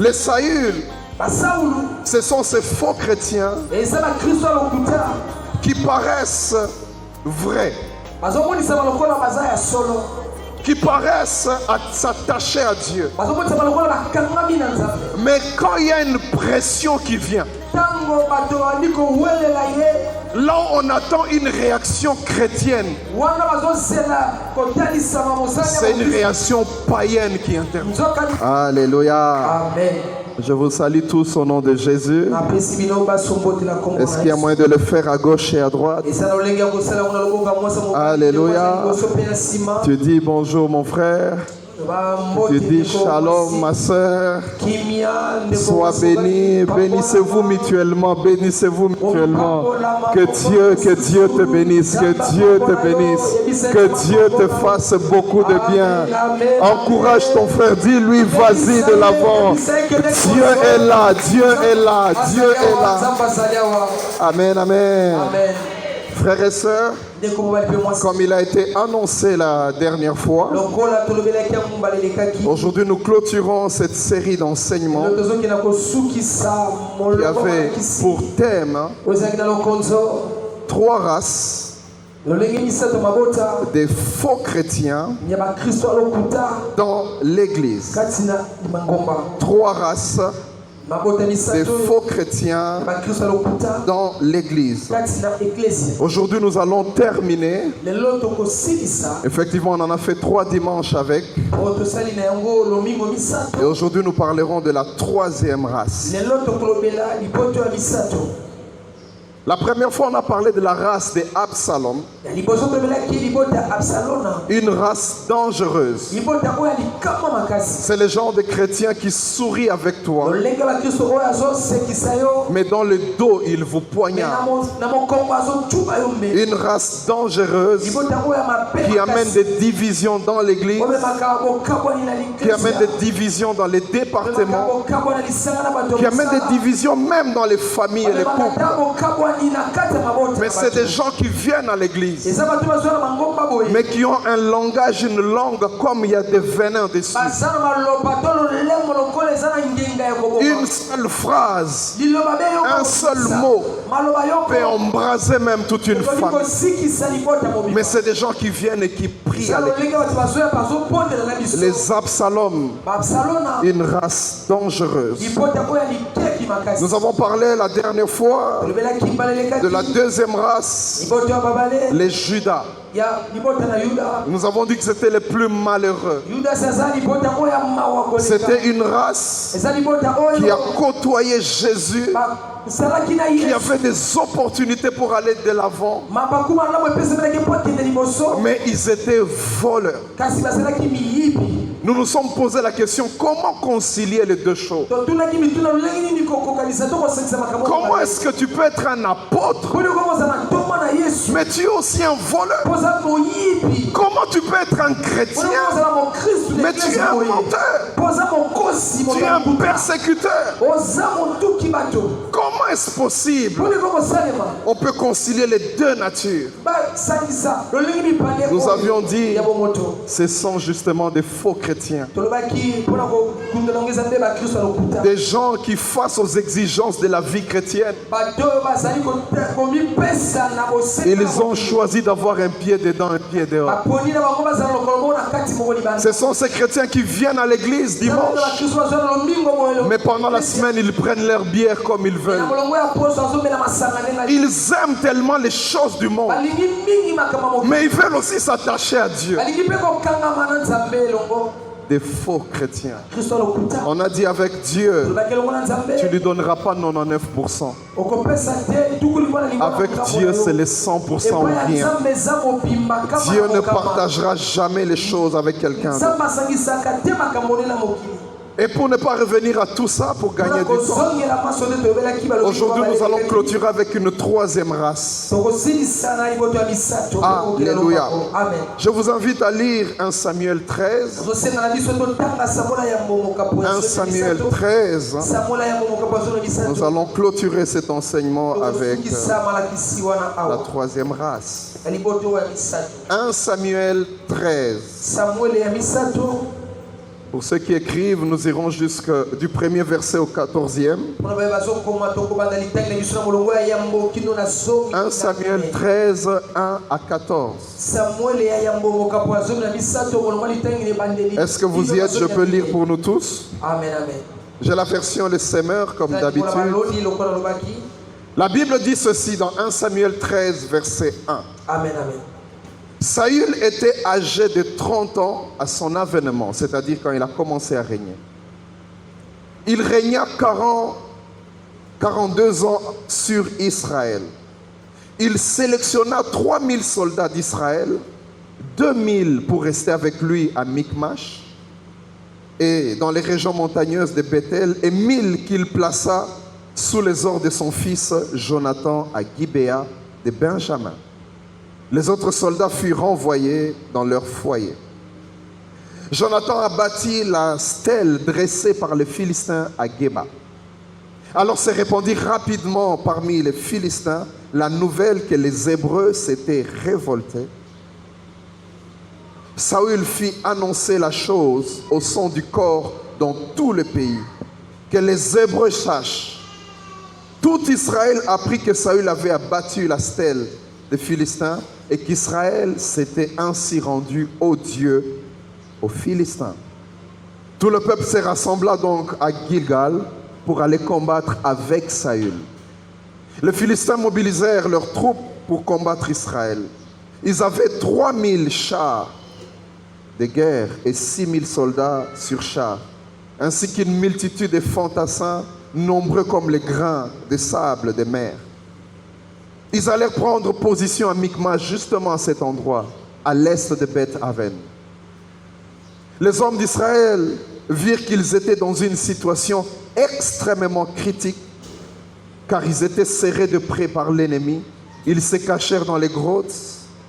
Les Saül, ce sont ces faux chrétiens qui paraissent vrais, qui paraissent s'attacher à Dieu. Mais quand il y a une pression qui vient, là où on attend une réaction chrétienne, c'est une réaction païenne qui intervient. Alléluia. Amen. Je vous salue tous au nom de Jésus. Est-ce qu'il y a moyen de le faire à gauche et à droite? Alléluia. Tu dis bonjour mon frère. Tu dis shalom ma soeur. Sois béni. Bénissez-vous mutuellement. Bénissez-vous mutuellement. Que Dieu te bénisse. Que Dieu te bénisse. Que Dieu te fasse beaucoup de bien. Encourage ton frère. Dis-lui vas-y de l'avant. Dieu est là. Dieu est là. Dieu est là. Amen. Amen. Frères et sœurs, comme il a été annoncé la dernière fois, aujourd'hui nous clôturons cette série d'enseignements qui avait pour thème 3 races des faux chrétiens dans l'Église. 3 races des faux chrétiens dans l'Église. Aujourd'hui, nous allons terminer. Effectivement, on en a fait 3 dimanches avec. Et aujourd'hui, nous parlerons de la 3e race. La première fois, on a parlé de la race des Absalom. Une race dangereuse. C'est le genre de chrétien qui sourit avec toi, mais dans le dos, il vous poignarde. Une race dangereuse qui amène des divisions dans l'église, qui amène des divisions dans les départements, qui amène des divisions même dans les familles et les couples. Mais c'est des gens qui viennent à l'église, mais qui ont un langage, une langue comme il y a des venins dessus. Une seule phrase, un seul mot peut embraser même toute une famille. Mais c'est des gens qui viennent et qui prient à l'église. Les Absalom, une race dangereuse. Nous avons parlé la dernière fois de la 2e race, les Judas. Nous avons dit que c'était les plus malheureux. C'était une race qui a côtoyé Jésus, qui avait des opportunités pour aller de l'avant, mais ils étaient voleurs. Nous nous sommes posé la question, comment concilier les deux choses? Comment est-ce que tu peux être un apôtre, mais tu es aussi un voleur? Comment tu peux être un chrétien, mais tu es un menteur? Tu es un persécuteur. Comment est-ce possible? On peut concilier les deux natures. Nous avions dit, ce sont justement des faux chrétiens. Des gens qui, face aux exigences de la vie chrétienne, ils ont choisi d'avoir un pied dedans, un pied dehors. Ce sont ces chrétiens qui viennent à l'église dimanche, mais pendant la semaine, ils prennent leur bière comme ils veulent. Ils aiment tellement les choses du monde, mais ils veulent aussi s'attacher à Dieu. Des faux chrétiens. On a dit avec Dieu, tu ne lui donneras pas 99%. Avec Dieu, c'est les 100% ou rien. Dieu ne partagera jamais les choses avec quelqu'un d'autre. Et pour ne pas revenir à tout ça, pour gagner du temps, aujourd'hui nous allons clôturer avec une 3e race. Alléluia. Je vous invite à lire 1 Samuel 13. 1 Samuel 13. Nous allons clôturer cet enseignement avec la 3e race. 1 Samuel 13. Pour ceux qui écrivent, nous irons du premier verset au 14e. 1 Samuel 13, 1 à 14. Est-ce que vous y êtes? Je peux lire pour nous tous. Amen, amen. J'ai la version Les Semeurs, comme d'habitude. La Bible dit ceci dans 1 Samuel 13, verset 1. Amen, amen. Saül était âgé de 30 ans à son avènement, c'est-à-dire quand il a commencé à régner. Il régna 42 ans sur Israël. Il sélectionna 3000 soldats d'Israël, 2000 pour rester avec lui à Michmash et dans les régions montagneuses de Bethel, et 1000 qu'il plaça sous les ordres de son fils Jonathan à Gibéa de Benjamin. Les autres soldats furent renvoyés dans leur foyer. Jonathan abattit la stèle dressée par les Philistins à Géba. Alors se répandit rapidement parmi les Philistins la nouvelle que les Hébreux s'étaient révoltés. Saül fit annoncer la chose au son du corps dans tout le pays, que les Hébreux sachent. Tout Israël apprit que Saül avait abattu la stèle des Philistins et qu'Israël s'était ainsi rendu odieux aux Philistins. Tout le peuple se rassembla donc à Gilgal pour aller combattre avec Saül. Les Philistins mobilisèrent leurs troupes pour combattre Israël. Ils avaient 3000 chars de guerre et 6000 soldats sur chars, ainsi qu'une multitude de fantassins nombreux comme les grains de sable des mers. Ils allèrent prendre position à Michmash, justement à cet endroit, à l'est de Beth-Aven. Les hommes d'Israël virent qu'ils étaient dans une situation extrêmement critique, car ils étaient serrés de près par l'ennemi. Ils se cachèrent dans les grottes,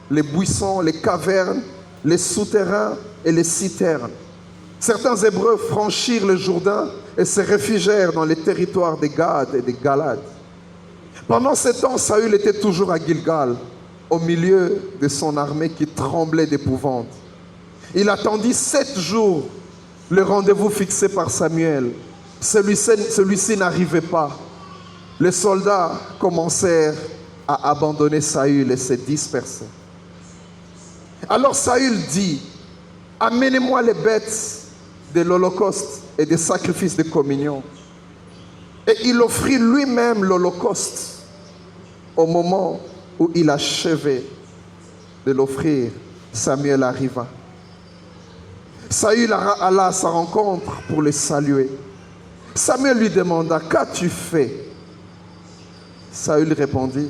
les buissons, les cavernes, les souterrains et les citernes. Certains Hébreux franchirent le Jourdain et se réfugièrent dans les territoires de Gad et de Galad. Pendant ce temps, Saül était toujours à Gilgal, au milieu de son armée qui tremblait d'épouvante. Il attendit 7 jours le rendez-vous fixé par Samuel. Celui-ci n'arrivait pas. Les soldats commencèrent à abandonner Saül et se disperser. Alors Saül dit: amenez-moi les bêtes de l'Holocauste et des sacrifices de communion. Et il offrit lui-même l'Holocauste. Au moment où il achevait de l'offrir, Samuel arriva. Saül alla à sa rencontre pour le saluer. Samuel lui demanda: qu'as-tu fait? Saül répondit: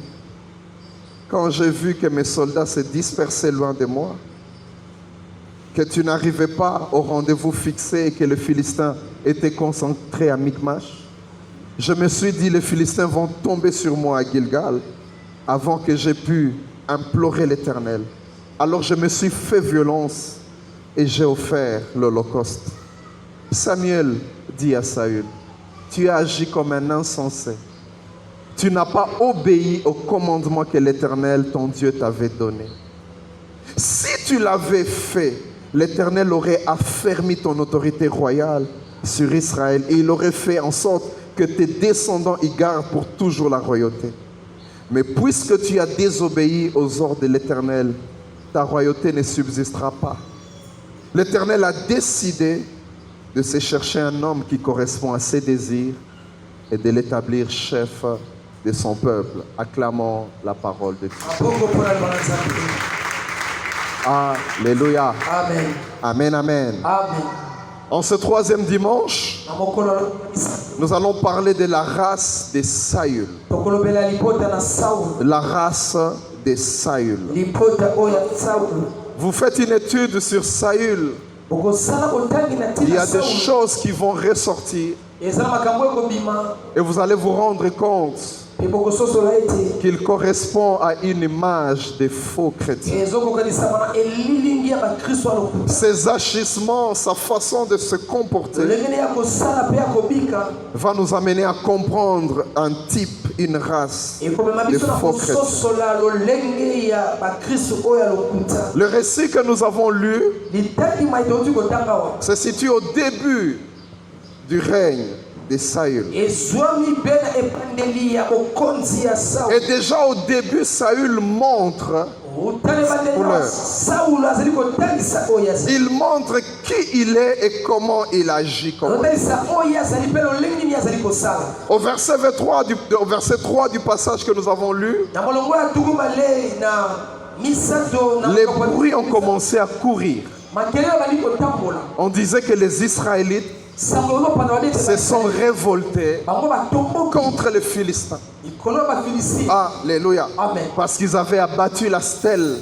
quand j'ai vu que mes soldats se dispersaient loin de moi, que tu n'arrivais pas au rendez-vous fixé et que les Philistins étaient concentrés à Michmash, je me suis dit: les Philistins vont tomber sur moi à Gilgal avant que j'aie pu implorer l'Éternel. Alors je me suis fait violence et j'ai offert l'Holocauste. Samuel dit à Saül: tu as agi comme un insensé. Tu n'as pas obéi au commandement que l'Éternel, ton Dieu, t'avait donné. Si tu l'avais fait, l'Éternel aurait affermi ton autorité royale sur Israël et il aurait fait en sorte que tes descendants y gardent pour toujours la royauté. Mais puisque tu as désobéi aux ordres de l'Éternel, ta royauté ne subsistera pas. L'Éternel a décidé de se chercher un homme qui correspond à ses désirs et de l'établir chef de son peuple. Acclamons la parole de Dieu. Alléluia. Amen. Amen, amen. Amen. En ce troisième dimanche, nous allons parler de la race de Saül. La race de Saül. Vous faites une étude sur Saül. Il y a des choses qui vont ressortir. Et vous allez vous rendre compte qu'il correspond à une image des faux chrétiens. Ses agissements, sa façon de se comporter va nous amener à comprendre un type, une race de faux chrétiens. Le récit que nous avons lu se situe au début du règne de Saül. Et déjà au début, Saül montre il montre qui il est et comment il agit. Au verset 3 du passage que nous avons lu, les bruits ont commencé à courir. On disait que les Israélites se sont révoltés contre les Philistins. Alléluia. Parce qu'ils avaient abattu la stèle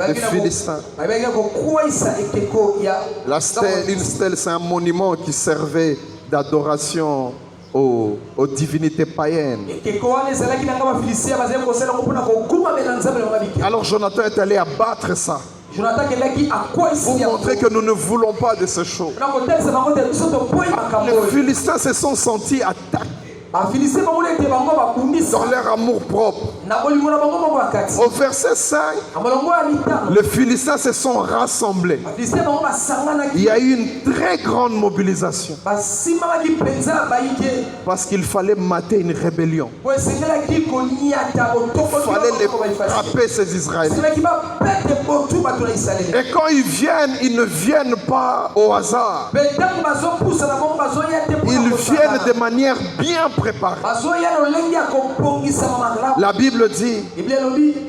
des Philistins. La stèle, une stèle, c'est un monument qui servait d'adoration aux divinités païennes. Alors Jonathan est allé abattre ça. Pour montrer que nous ne voulons pas de ce show. Les Philistins se sont sentis attaqués dans leur amour propre. Au verset 5, les Philistins se sont rassemblés. Il y a eu une très grande mobilisation parce qu'il fallait mater une rébellion. Il fallait les frapper, ces Israéliens. Et quand ils viennent, ils ne viennent pas au hasard. Ils viennent de manière bien préparée. La Bible dit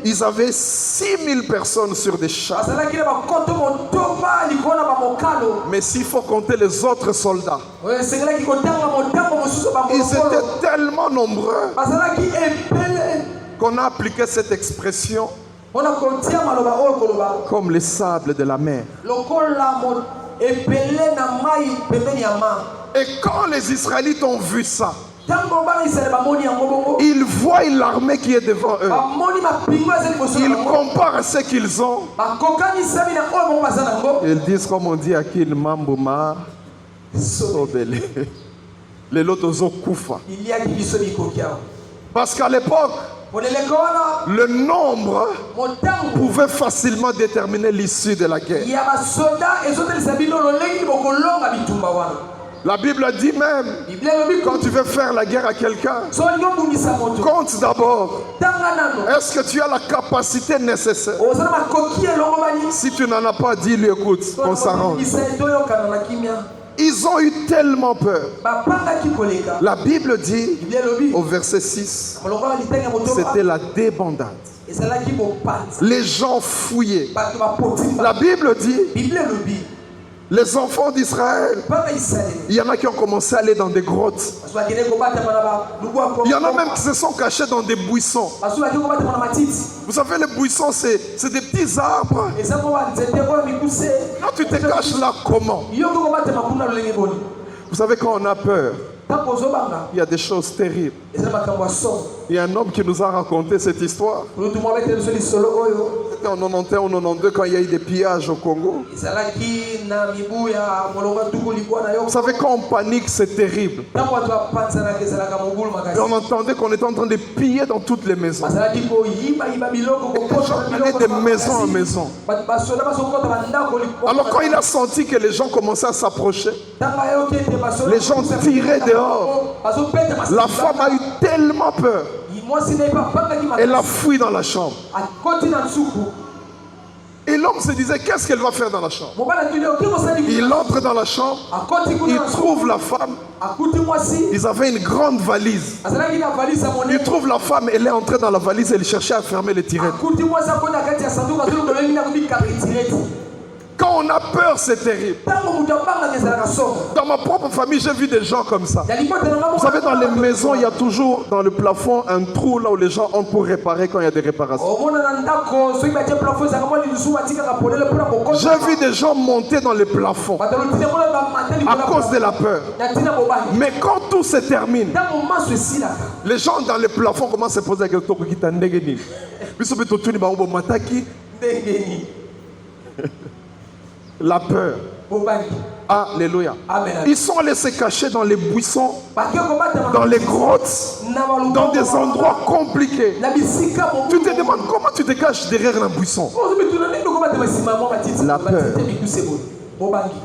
ils avaient 6000 personnes sur des chars. Mais s'il faut compter les autres soldats, ils étaient tellement nombreux qu'on a appliqué cette expression comme les sables de la mer. Et quand les Israélites ont vu ça, ils voient l'armée qui est devant eux. Ils comparent ce qu'ils ont. Ils disent, comme on dit à Kin Mambouma, Sobele. Les lotos Kufa. Parce qu'à l'époque, le nombre pouvait facilement déterminer l'issue de la guerre. La Bible dit même, quand tu veux faire la guerre à quelqu'un, compte d'abord. Est-ce que tu as la capacité nécessaire? Si tu n'en as pas, dis-lui, écoute, on s'arrange. Ils ont eu tellement peur. La Bible dit, au verset 6, c'était la débandade. Les gens fouillaient. La Bible dit, les enfants d'Israël, il y en a qui ont commencé à aller dans des grottes. Il y en a même qui se sont cachés dans des buissons. Vous savez, les buissons, c'est des petits arbres. Là, tu te caches là comment? Vous savez, quand on a peur, il y a des choses terribles. Il y a un homme qui nous a raconté cette histoire. C'était en 91 ou 92 quand il y a eu des pillages au Congo. Vous savez, quand on panique, c'est terrible. Et on entendait qu'on était en train de piller dans toutes les maisons. Et les gens venaient de maison en maison. Alors quand il a senti que les gens commençaient à s'approcher, les gens tiraient dehors. La femme a eu tellement peur. Elle a fui dans la chambre. Et l'homme se disait, qu'est-ce qu'elle va faire dans la chambre? Il entre dans la chambre, il trouve la femme. Ils avaient une grande valise. Il trouve la femme, elle est entrée dans la valise, elle cherchait à fermer les tirettes. Quand on a peur, c'est terrible. Dans ma propre famille, j'ai vu des gens comme ça. Vous savez, dans les maisons, il y a toujours dans le plafond un trou là où les gens entrent pour réparer quand il y a des réparations. J'ai vu des gens monter dans les plafonds à cause de la peur. Mais quand tout se termine, les gens dans les plafonds commencent à se poser la question. La peur. Alléluia. Ils sont allés se cacher dans les buissons, dans les grottes, dans des endroits compliqués. Tu te demandes comment tu te caches derrière un buisson. La peur.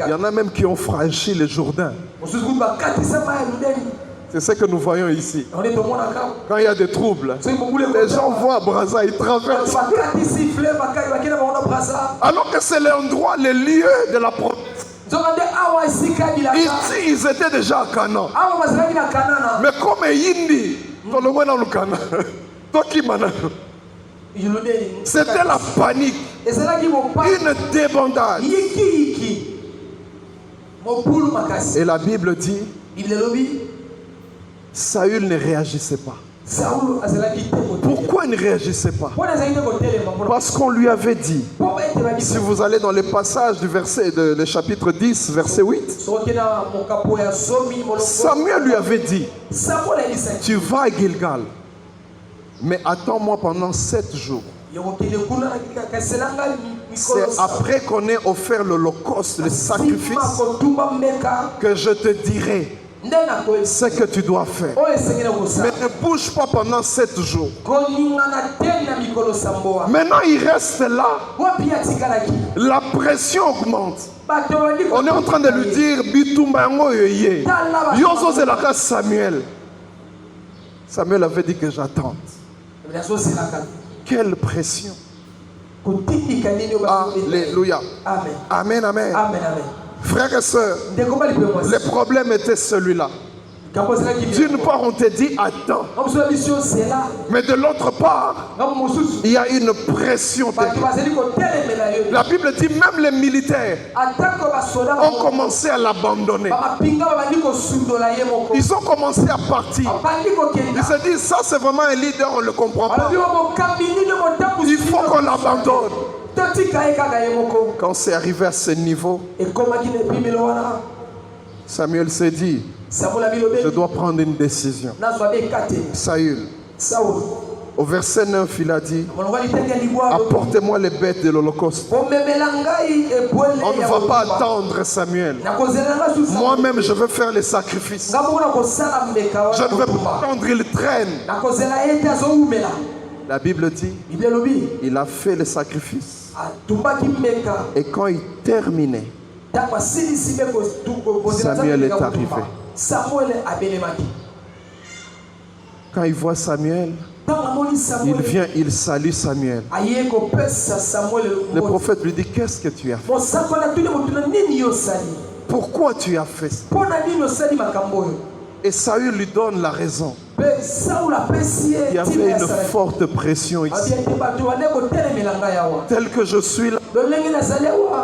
Il y en a même qui ont franchi le Jourdain. C'est ce que nous voyons ici. Quand il y a des troubles, les gens vont à Brazza, ils traversent. Alors que c'est l'endroit, le lieu de la province. Ici, ils étaient déjà à Canaan. Mais comme Yindi, c'était la panique, une débandade. Et la Bible dit, Saül ne réagissait pas. Pourquoi il ne réagissait pas? Parce qu'on lui avait dit, si vous allez dans les passages du verset, le chapitre 10, verset 8, Samuel lui avait dit, tu vas à Gilgal, mais attends-moi pendant 7 jours. C'est après qu'on ait offert l'holocauste, le sacrifice, que je te dirai ce que tu dois faire. Mais ne bouge pas pendant 7 jours. Maintenant il reste là. La pression augmente. On est en train de lui dire Samuel. Samuel avait dit que j'attende. Quelle pression. Alléluia. Amen, amen. Frères et sœurs, le problème était celui-là. D'une part, on te dit attends. Mais de l'autre part, il y a une pression. La Bible dit même les militaires ont commencé à l'abandonner. Ils ont commencé à partir. Ils se disent ça c'est vraiment un leader, on ne le comprend pas. Il faut qu'on l'abandonne. Quand c'est arrivé à ce niveau, Samuel s'est dit, je dois prendre une décision. Saül, au verset 9, il a dit, apportez-moi les bêtes de l'holocauste. On ne va pas attendre Samuel. Moi-même, je veux faire les sacrifices. Je ne veux pas attendre, il traîne. La Bible dit, il a fait les sacrifices. Et quand il terminait, Samuel est arrivé. Quand il voit Samuel, il vient, il salue Samuel. Le prophète lui dit, qu'est-ce que tu as fait? Pourquoi tu as fait ça? Et Saül lui donne la raison. Il y avait une forte pression ici. Tel que je suis là,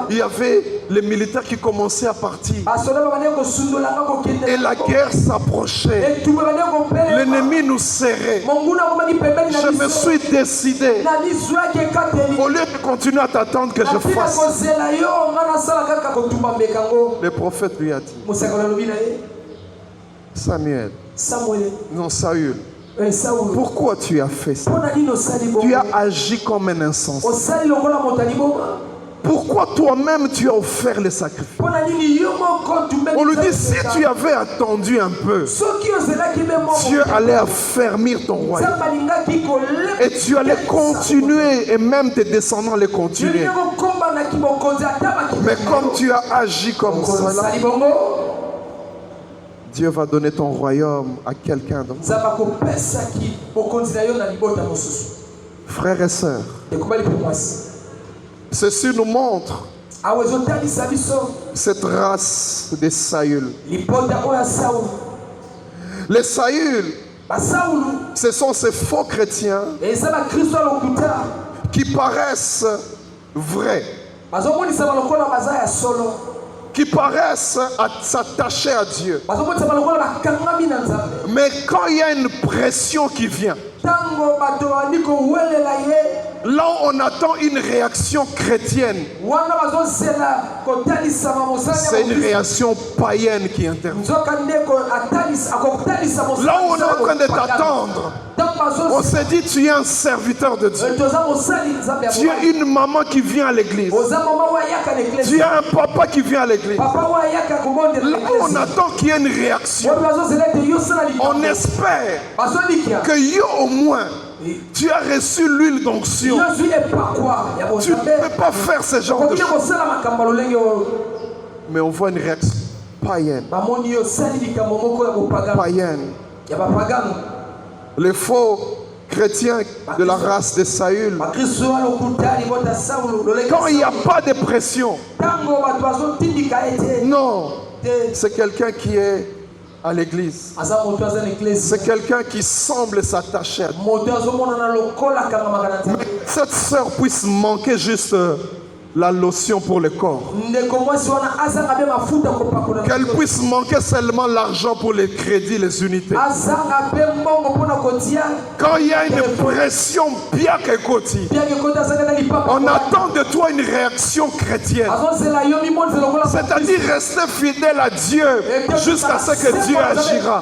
il y avait les militaires qui commençaient à partir. Et la guerre s'approchait. L'ennemi nous serrait. Je me suis décidé, au lieu de continuer à t'attendre que je fasse. Le prophète lui a dit, Samuel, non Saül, pourquoi tu as fait ça? Tu as agi comme un insensé. Pourquoi toi-même tu as offert les sacrifices? On lui dit, si tu avais attendu un peu, Dieu allait affermir ton royaume. Et tu allais continuer, et même tes descendants allaient continuer. Mais comme tu as agi comme cela, Dieu va donner ton royaume à quelqu'un d'autre. Frères et sœurs, ceci nous montre cette race de Saül. Les Saül, ce sont ces faux chrétiens qui paraissent vrais, qui paraissent s'attacher à Dieu. Mais quand il y a une pression qui vient, là où on attend une réaction chrétienne, c'est une réaction païenne qui intervient. Là où on est en train de t'attendre, on s'est dit tu es un serviteur de Dieu. Tu es une maman qui vient à l'église. Tu es un papa qui vient à l'église. Là où on attend qu'il y ait une réaction, on espère que yo au moins tu as reçu l'huile d'onction. Tu ne peux pas faire ce genre de choses. Mais on voit une réaction païenne. Païenne. Les faux chrétiens de la race de Saül, quand il n'y a pas de pression, non, c'est quelqu'un qui est à l'église. C'est quelqu'un qui semble s'attacher à Dieu. Mais cette sœur puisse manquer juste la lotion pour le corps. Qu'elle puisse manquer seulement l'argent pour les crédits, les unités. Quand il y a une pression bien que côté, on attend de toi une réaction chrétienne. C'est-à-dire rester fidèle à Dieu jusqu'à ce que Dieu agira.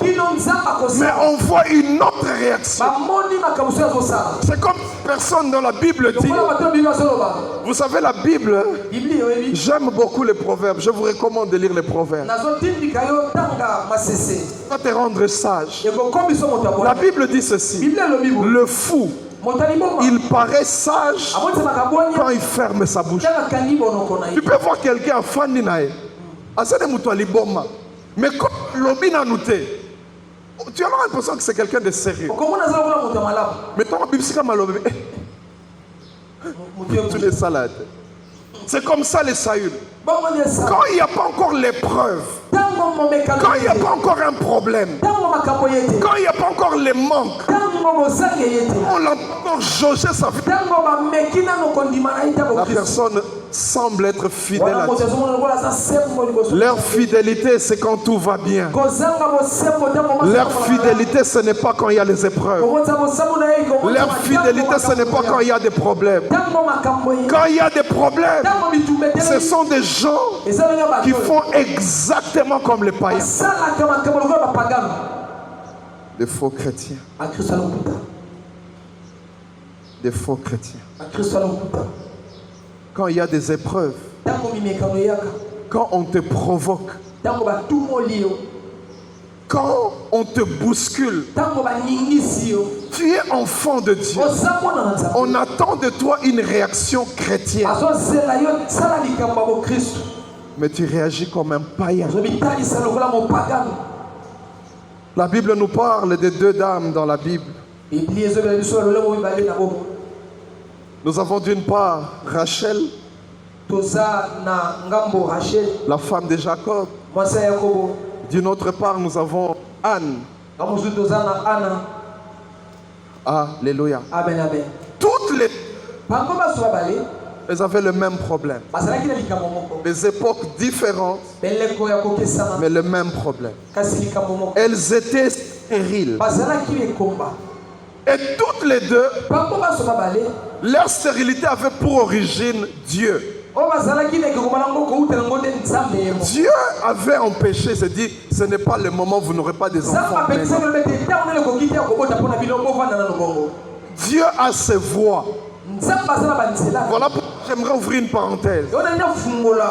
Mais on voit une autre réaction. C'est comme personne dans la Bible dit. Vous savez la Bible, j'aime beaucoup les proverbes. Je vous recommande de lire les proverbes. Ça va te rendre sage. La Bible dit ceci. Le fou, il paraît sage quand il ferme sa bouche. Tu peux voir quelqu'un fan d'inae. Mais quand l'obina noté, tu as l'impression que c'est quelqu'un de sérieux. Mais ton Bible c'est comme l'obina. Tous les salades. C'est comme ça les Saül. Quand il n'y a pas encore l'épreuve, quand il n'y a pas encore un problème, quand il n'y a pas encore les manques, on l'a encore jaugé sa vie. La personne semble être fidèle à Dieu. Leur fidélité, c'est quand tout va bien. Leur fidélité, ce n'est pas quand il y a les épreuves. Leur fidélité, ce n'est pas quand il y a des problèmes. Quand il y a des problèmes, ce sont des gens qui font exactement comme les païens. Des faux chrétiens. Des faux chrétiens. Quand il y a des épreuves, quand on te provoque, quand on te bouscule, tu es enfant de Dieu. On attend de toi une réaction chrétienne. Mais tu réagis comme un païen. La Bible nous parle de deux dames dans la Bible. Nous avons d'une part Rachel, la femme de Jacob. D'une autre part, nous avons Anne. Alléluia. Toutes les... elles avaient le même problème. Des époques différentes, mais le même problème. Elles étaient stériles. Et toutes les deux, leur stérilité avait pour origine Dieu. Dieu avait empêché, c'est dit, ce n'est pas le moment, vous n'aurez pas des enfants. Dieu a ses voies. Voilà pourquoi j'aimerais ouvrir une parenthèse.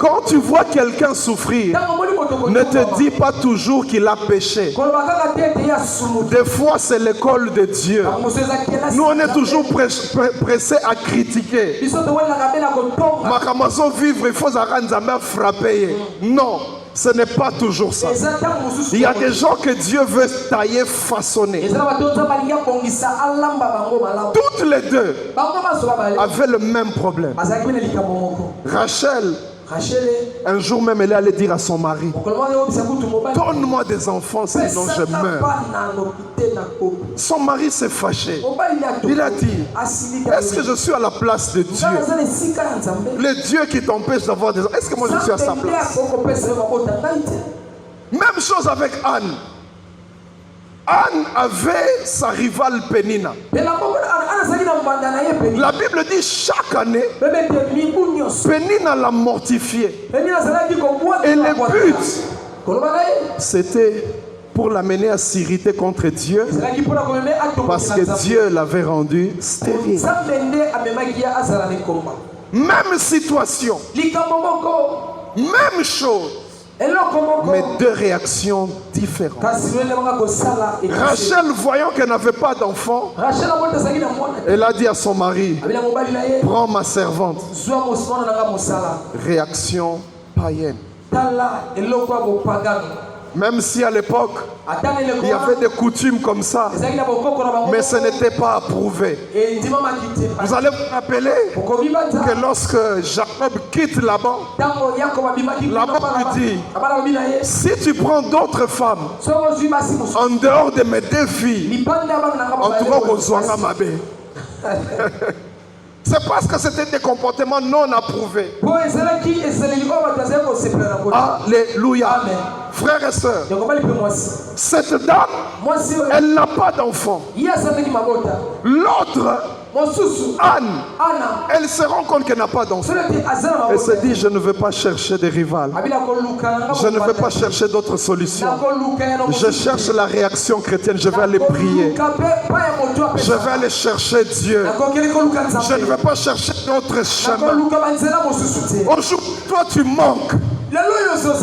Quand tu vois quelqu'un souffrir, ne te dis pas toujours qu'il a péché. Des fois, c'est l'école de Dieu. Nous, on est toujours pressés à critiquer. Makamazo vivre, il faut frapper. Non. Ce n'est pas toujours ça. Il y a des gens que Dieu veut tailler, façonner. Toutes les deux avaient le même problème. Rachel Un jour même, elle allait dire à son mari, donne-moi des enfants, sinon je meurs. Son mari s'est fâché. Il a dit, est-ce que je suis à la place de Dieu? Le Dieu qui t'empêche d'avoir des enfants, est-ce que moi je suis à sa place? Même chose avec Anne. Anne avait sa rivale Pénina. La Bible dit chaque année, Pénina l'a mortifiée. Et le but, c'était pour l'amener à s'irriter contre Dieu, parce que Dieu l'avait rendu stérile. Même situation, même chose, mais deux réactions différentes. Rachel, voyant qu'elle n'avait pas d'enfant, elle a dit à son mari, prends ma servante. Réaction païenne. Même si à l'époque, il y avait des coutumes comme ça, mais ce n'était pas approuvé. Vous allez vous rappeler que lorsque Jacob quitte Laban, Laban lui dit, si tu prends d'autres femmes en dehors de mes deux filles, en tout cas, c'est parce que c'était des comportements non approuvés. Alléluia. Amen. Frères et sœurs, cette dame, elle n'a pas d'enfant. L'autre, Anne, elle se rend compte qu'elle n'a pas d'enfant. Elle se dit, je ne veux pas chercher des rivales. Je ne veux pas chercher d'autres solutions. Je cherche la réaction chrétienne. Je vais aller prier. Je vais aller chercher Dieu. Je ne veux pas chercher d'autres chemins. Aujourd'hui, toi, tu manques.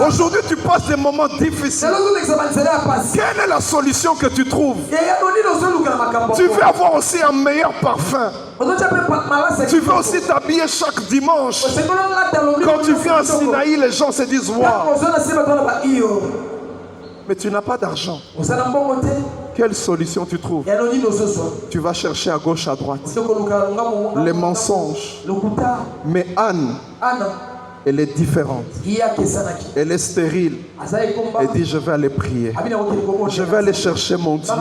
Aujourd'hui, tu passes des moments difficiles. Quelle est la solution que tu trouves? Tu veux avoir aussi un meilleur parfum. Tu veux aussi t'habiller chaque dimanche. Quand tu viens à Sinaï, les gens se disent waouh. Mais tu n'as pas d'argent. Quelle solution tu trouves? Tu vas chercher à gauche, à droite. Les mensonges. Mais Anne, elle est différente. Elle est stérile. Elle dit, je vais aller prier. Je vais aller chercher mon Dieu.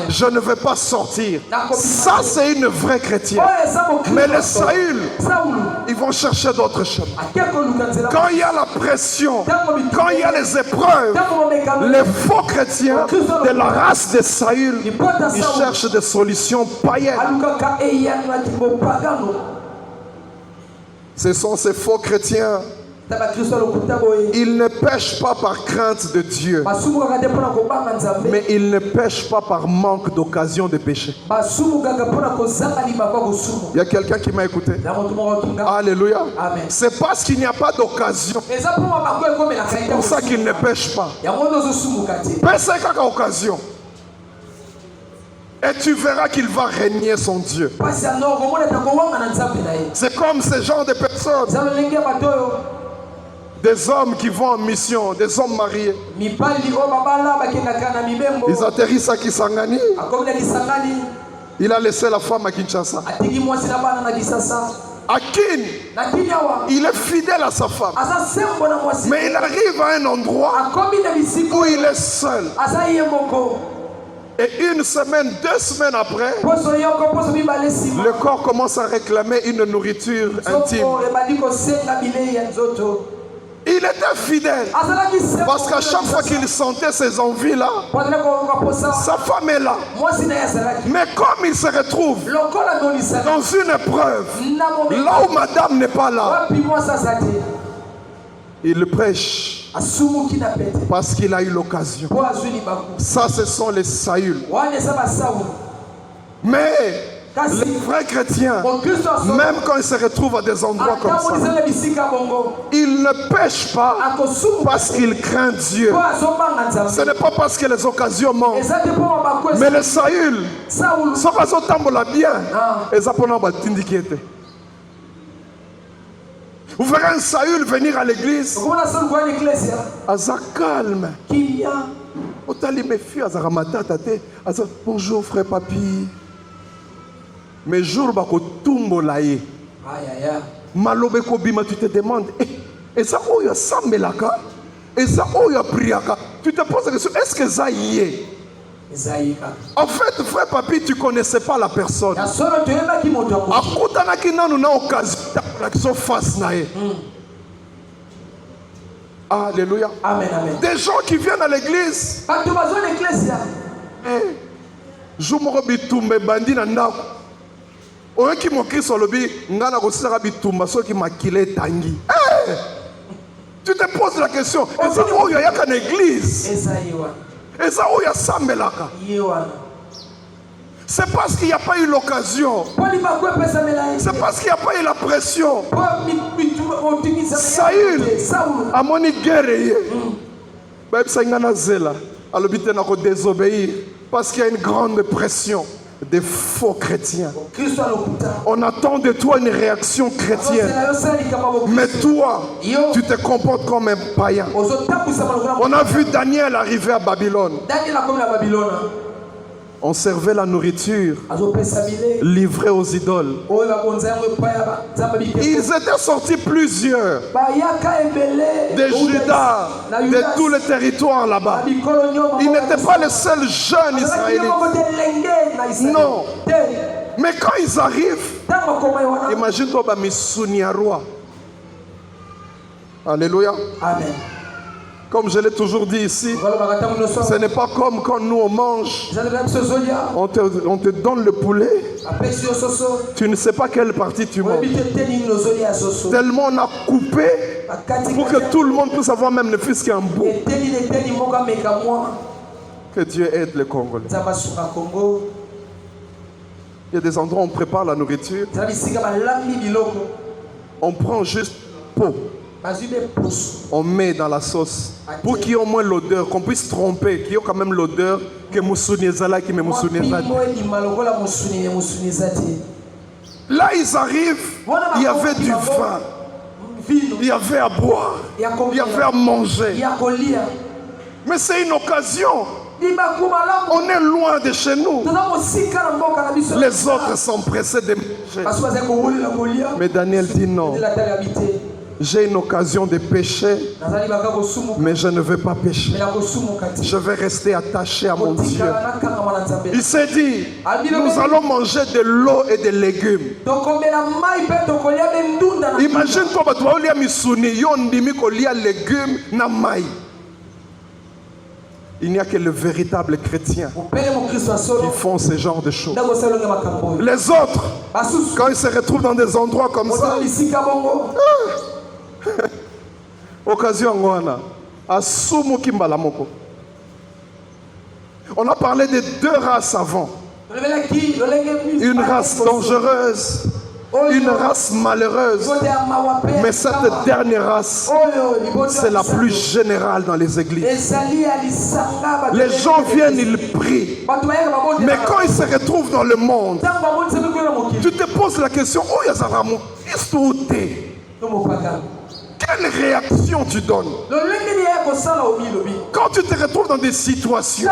Je ne vais pas sortir. Ça, c'est une vraie chrétienne. Mais les Saül, ils vont chercher d'autres chemins. Quand il y a la pression, quand il y a les épreuves, les faux chrétiens de la race de Saül, ils cherchent des solutions païennes. Ce sont ces faux chrétiens. Ils ne pêchent pas par crainte de Dieu, mais ils ne pêchent pas par manque d'occasion de pécher. Il y a quelqu'un qui m'a écouté. Alléluia. C'est parce qu'il n'y a pas d'occasion. C'est pour ça qu'ils ne pêchent pas. Pêche à occasion. Et tu verras qu'il va régner son Dieu. C'est comme ce genre de personnes. Des hommes qui vont en mission, des hommes mariés. Ils atterrissent à Kisangani. Il a laissé la femme à Kinshasa. Akin, il est fidèle à sa femme. Mais il arrive à un endroit où il est seul. Et une semaine, 2 semaines après, le corps commence à réclamer une nourriture intime. Il était fidèle. Parce qu'à chaque fois qu'il sentait ces envies-là, sa femme est là. Mais comme il se retrouve dans une épreuve, là où madame n'est pas là, il prêche parce qu'il a eu l'occasion. Ça, ce sont les Saül. Mais les vrais chrétiens, même quand ils se retrouvent à des endroits comme ça, ils ne pêchent pas parce qu'ils craignent Dieu. Ce n'est pas parce que les occasions manquent. Mais les Saül, ça va se bien. Et ça peut t'indiquer. Vous verrez un Saül venir à l'église. À ça calme. Otali me fille azaramata tate. Bonjour frère papi. Mais jour bako tumbo laye. Malobe kobima, tu te demandes, et ça où il y a sambelaka, et ça où il y a priaka. Tu te poses la question, est-ce que ça y est? En fait, frère papi, tu ne connaissais pas la personne. Alléluia. Amen, amen. Des gens qui viennent à l'église. Je me bitumbe bandi na ndako. Oyoki mokristo lobi ngana kosaka bitumba soki makile tangi. Tu te poses la question, et ça où il y a qu'une église? Et ça où il y a sambelaka? C'est parce qu'il n'y a pas eu l'occasion. C'est parce qu'il n'y a pas eu la pression. Saül a moni guerre. Désobéir parce qu'il y a une grande pression des faux chrétiens. On attend de toi une réaction chrétienne. Mais toi, tu te comportes comme un païen. On a vu Daniel arriver à Babylone. On servait la nourriture livrée aux idoles. Ils étaient sortis plusieurs de Juda, de tout le territoire là-bas. Ils n'étaient pas les seuls jeunes israélites. Non. Mais quand ils arrivent, imagine-toi Bamisounia roi. Alléluia. Amen. Comme je l'ai toujours dit ici, ce n'est pas comme quand nous on mange, on te donne le poulet, tu ne sais pas quelle partie tu manges. Tellement on a coupé pour que tout le monde puisse avoir même le fils qui est en bout. Que Dieu aide les Congolais. Il y a des endroits où on prépare la nourriture, on prend juste peau. On met dans la sauce pour qu'il y ait au moins l'odeur, qu'on puisse tromper, qu'il y ait quand même l'odeur que Moussouni Zala qui me Moussouni Zala. Là ils arrivent, il y avait du vin, il y avait à boire, il y avait à manger. Mais c'est une occasion. On est loin de chez nous. Les autres sont pressés de manger. Mais Daniel dit non. J'ai une occasion de pécher, mais je ne veux pas pécher. Je vais rester attaché à mon Dieu. Il s'est dit, nous allons manger de l'eau et des légumes. Imagine-toi, tu vas lire Missouni, légumes na maï. Il n'y a que les véritables chrétiens qui font ce genre de choses. Les autres, quand ils se retrouvent dans des endroits comme ça, occasion ngwana asumu kimbala moko. On a parlé de deux races avant. Une race dangereuse, une race malheureuse. Mais cette dernière race, c'est la plus générale dans les églises. Les gens viennent, ils prient. Mais quand ils se retrouvent dans le monde, tu te poses la question, oh Yazaramo, quelle réaction tu donnes? Quand tu te retrouves dans des situations,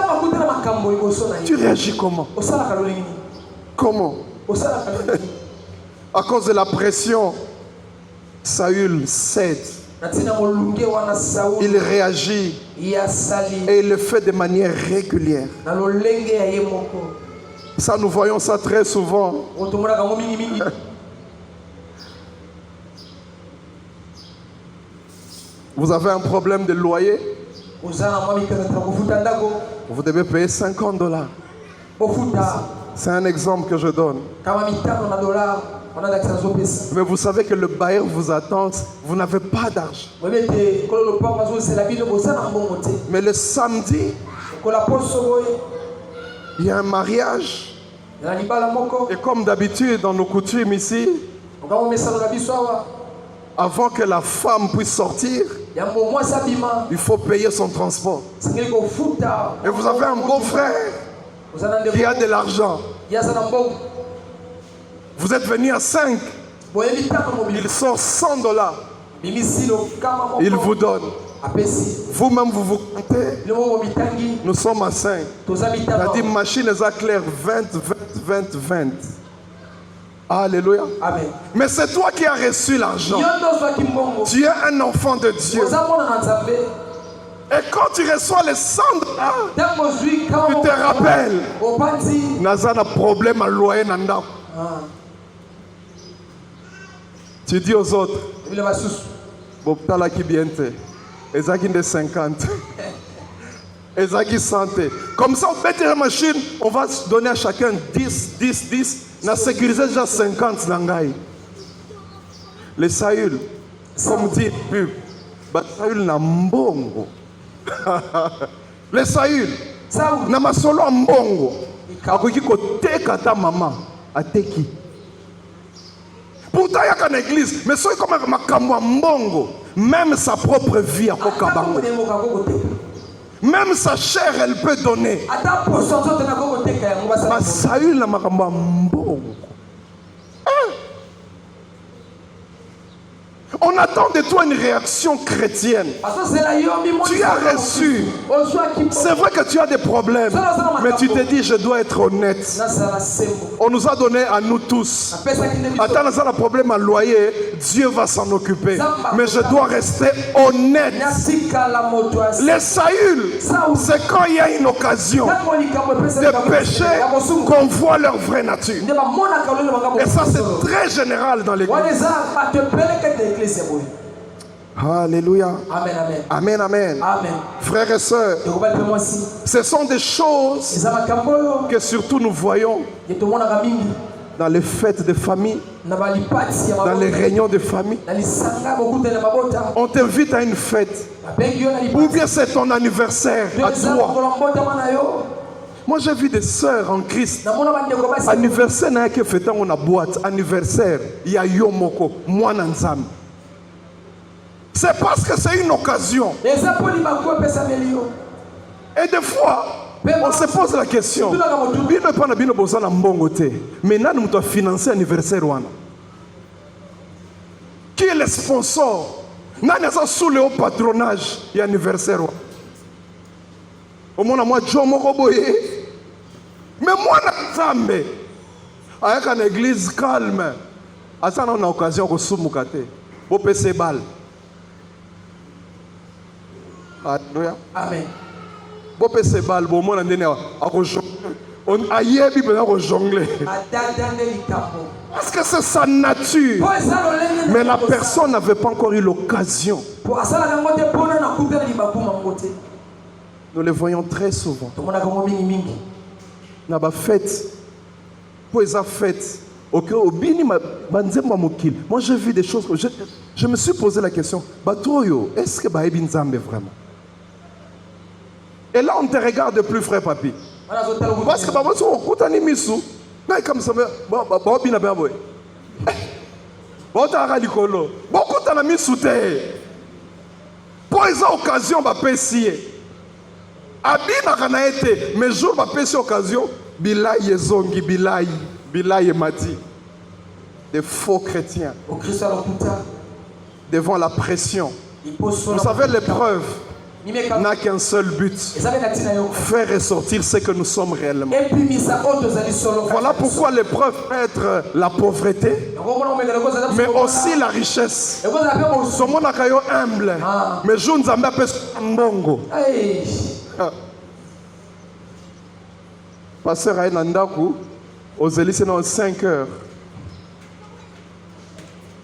tu réagis comment? Comment? À cause de la pression, Saül cède. Il réagit et il le fait de manière régulière. Ça, nous voyons ça très souvent. Vous avez un problème de loyer, vous devez payer $50. C'est un exemple que je donne. Mais vous savez que le bailleur vous attend, vous n'avez pas d'argent. Mais le samedi, il y a un mariage. Et comme d'habitude, dans nos coutumes ici, avant que la femme puisse sortir, il faut payer son transport. Et vous avez un beau-frère qui a de l'argent. Vous êtes venu à 5. Il sort $100. Il vous donne. Vous-même, vous vous comptez. Nous sommes à 5. Il a dit machine est claire 20. Alléluia. Amen. Mais c'est toi qui as reçu l'argent. Tu es un enfant de Dieu. Et quand tu reçois les $100, tu te rappelles. Naza a un problème à loyer. Tu dis aux autres, Boptala qui biente, Ezaki de 50, Ezaki 100. Comme ça, on met la machine, on va donner à chacun 10. On a sécurisé déjà 50 nangai. Les Saül, comme dit pub, Saül n'a mbongo. Les Saül, n'a ma solo mbongo. Akoki ko teka ta maman, ateki. Pourtant, il y a qu'une église, mais c'est comme un mbongo, même sa propre vie à Kokabango. Même sa chair, elle peut donner. Mais Saül n'a pas mbongo. On attend de toi une réaction chrétienne. Tu as reçu. C'est vrai que tu as des problèmes, mais tu te dis, je dois être honnête. On nous a donné à nous tous. Attends, on a un problème à loyer, Dieu va s'en occuper. Mais je dois rester honnête. Les Saül, c'est quand il y a une occasion de pécher qu'on voit leur vraie nature. Et ça, c'est très général dans l'église. Alléluia. Amen. Frères et sœurs, ce sont des choses que surtout nous voyons dans les fêtes de famille, dans les réunions de famille. On t'invite à une fête, ou bien c'est ton anniversaire à toi. Moi j'ai vu des sœurs en Christ. Anniversaire n'a que fait dans la boîte. Anniversaire, il y a Yomoko, moi Nanzam. C'est parce que c'est une occasion. Et des fois, on se pose la question. Mais là, nous devons financer l'anniversaire. Qui est le sponsor? Nous sommes sous le haut patronage de l'anniversaire. Au moins, moi, John Moroboye. Mais moi, Nazambe, avec une église calme, à ça, on a l'occasion de se faire. Pour passer balle. Alléluia. Amen. Pour passer balle, bon, moi, on a yébi pour jongler. Parce que c'est sa nature. Mais la personne n'avait pas encore eu l'occasion. Nous le voyons très souvent. N'a pas fait. Pour les fêtes. Moi j'ai vu des choses. Je me suis posé la question. Est-ce que Baïbi Nzambe vraiment? Et là on te regarde de plus, frère papi. Parce que on écoute un émission. Mais comme ça, beaucoup de mis sous terre. Pour les occasions, va pécier. Abina kana été, mais jour va pécier occasion. Bilay Zongi, Bilay Mati. Des faux chrétiens. Devant la pression. Vous savez, l'épreuve n'a qu'un seul but. Faire ressortir ce que nous sommes réellement. Voilà pourquoi l'épreuve peut être la pauvreté, mais aussi la richesse. Ce monde est humble, mais je ne sais pas mbongo. Pasteur Aïe Nandaku, aux élites, c'est dans 5 heures.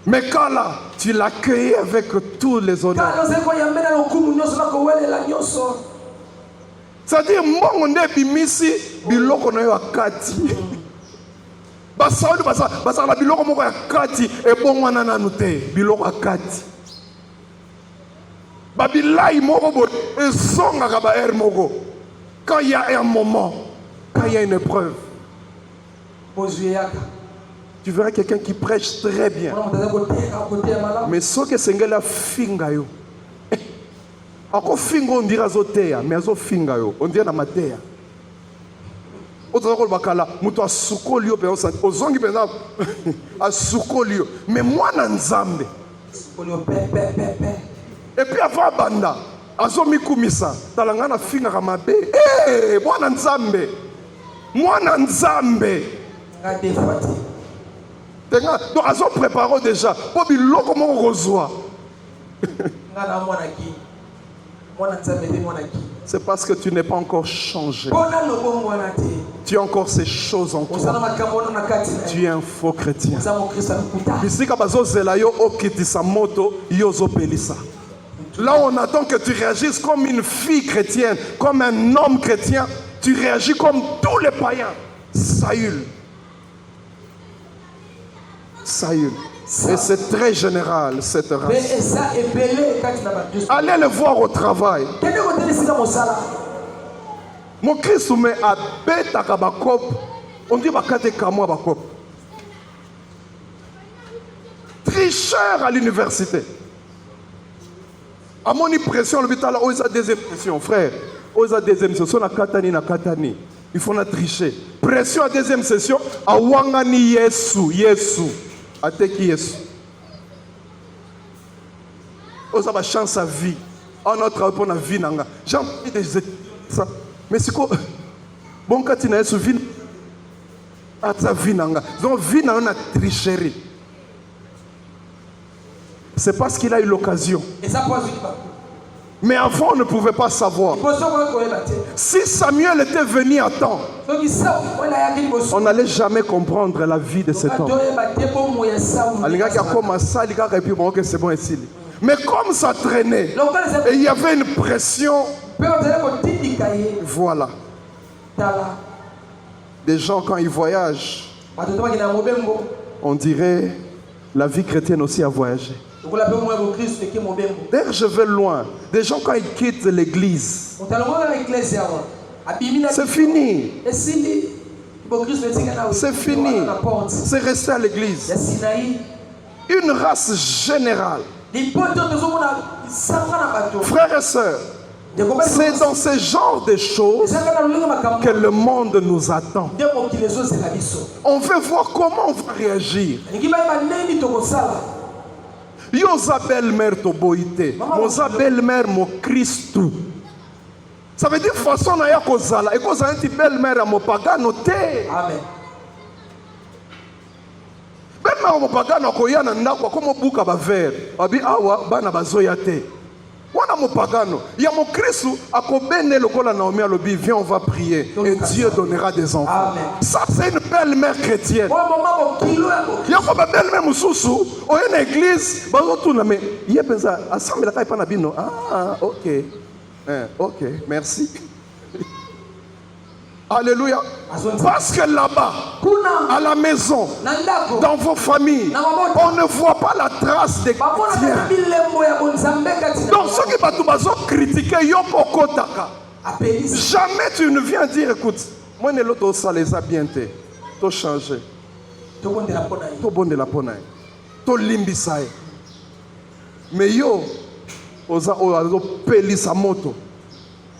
Mais quand là, tu l'accueilles avec tous les honneurs. C'est-à-dire, moi, on est bimisi, biloko na yo akati. Basaoudi basa la biloko moko akati et bon wana na nute biloko akati. Babilai moko bo ezonga ka ba er moko. Quand il y a un moment, quand il y a une épreuve, tu verras quelqu'un qui prêche très bien. Mais ce que c'est que la finga yo. Encore fingo on dirait azotea, mais azo finga yo, on dirait na matea. Autre chose bakala, muto asukolio pe on ozongi pe na asukolio. Mais moi na nzambe. Et puis avant banda, azomi kumisa talanga na finga kama be mwana nzambe tenga donc azo préparo déjà po biloko moko kozwa c'est parce que tu n'es pas encore changé. Tu as encore ces choses en toi. Tu es un faux chrétien. Là, on attend que tu réagisses comme une fille chrétienne, comme un homme chrétien. Tu réagis comme tous les païens. Saül. Et c'est très général cette race. Allez le voir au travail. Mon Christ met à bêta kabakop. On dit bakate kamo bakop. Tricheur à l'université. À mon impression, l'hôpital a eu deuxième pression, frère. Il a deuxième session na katani. Il faut la tricher. Pression à deuxième session. A wangani Yesu. Ateki Yesu. On a chance à vie. On a travaillé pour la vie. J'ai envie de dire ça. Mais c'est quoi? Bon, quand tu as Yesu, vie. À ta vie. Donc, vie n'a pas de tricherie. C'est parce qu'il a eu l'occasion. Mais avant, on ne pouvait pas savoir. Si Samuel était venu à temps, on n'allait jamais comprendre la vie de cet homme. Mais comme ça traînait, et il y avait une pression, voilà. Des gens, quand ils voyagent, on dirait la vie chrétienne aussi a voyagé. D'ailleurs, je vais loin. Des gens, quand ils quittent l'église, c'est fini. C'est fini. C'est resté à l'église. Une race générale. Frères et sœurs, c'est dans ce genre de choses que le monde nous attend. On veut voir comment on va réagir. Yoza belle-mère to boité, moza belle-mère mo Christou. Ça veut dire façon na ya kozala, et kozala une belle-mère à mo pagano te. Amen. Belle-mère mo pagano koya na ndako comme buka ba verre. Abi awa bana bazoya te. Wana mo pagano, ya mo Christou akobene lokola Naomi alobi, viens on va prier et Dieu donnera des enfants. Amen. Ça c'est une belle-mère chrétienne. Ya ko ba belle-mère mususu, o une église, ba retourna mais yé pensa assemble la pa na bino. Ah, OK. OK, merci. Alléluia. Parce que là-bas, à la maison, dans vos familles, on ne voit pas la trace des chrétiens. Donc ceux qui vont critiquer, jamais tu ne viens dire, écoute, moi ne l'autre ça les a bien été, tout changé, tout bon de la ponaille, tout limbisaï. Mais yo, oza pelisa moto,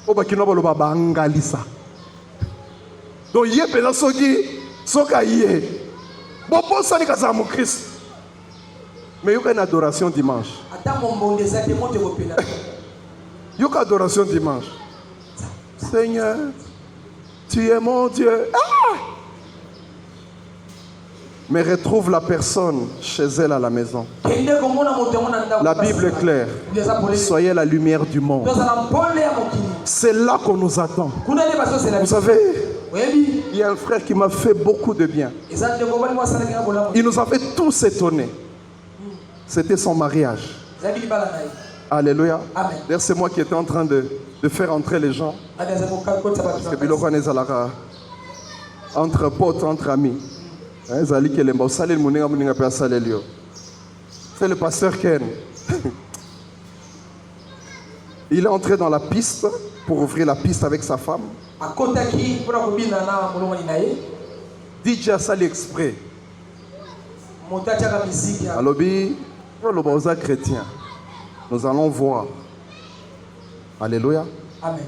obakino ba bangalisa. Donc, il y a des gens qui sont caillés. Bon, ça n'est qu'à mon Christ. Mais il y a une adoration dimanche. Il y a une adoration dimanche. Seigneur, tu es mon Dieu. Ah! Mais retrouve la personne chez elle à la maison. La Bible est claire. Soyez la lumière du monde. C'est là qu'on nous attend. Vous savez, il y a un frère qui m'a fait beaucoup de bien. Il nous avait tous étonnés. C'était son mariage. Alléluia. D'ailleurs, c'est moi qui étais en train de faire entrer les gens. Parce que entre potes, entre amis. C'est le pasteur Ken. Il est entré dans la piste pour ouvrir la piste avec sa femme. DJ a sali exprès. Alobi, le chrétien. Nous allons voir. Alléluia. Amen.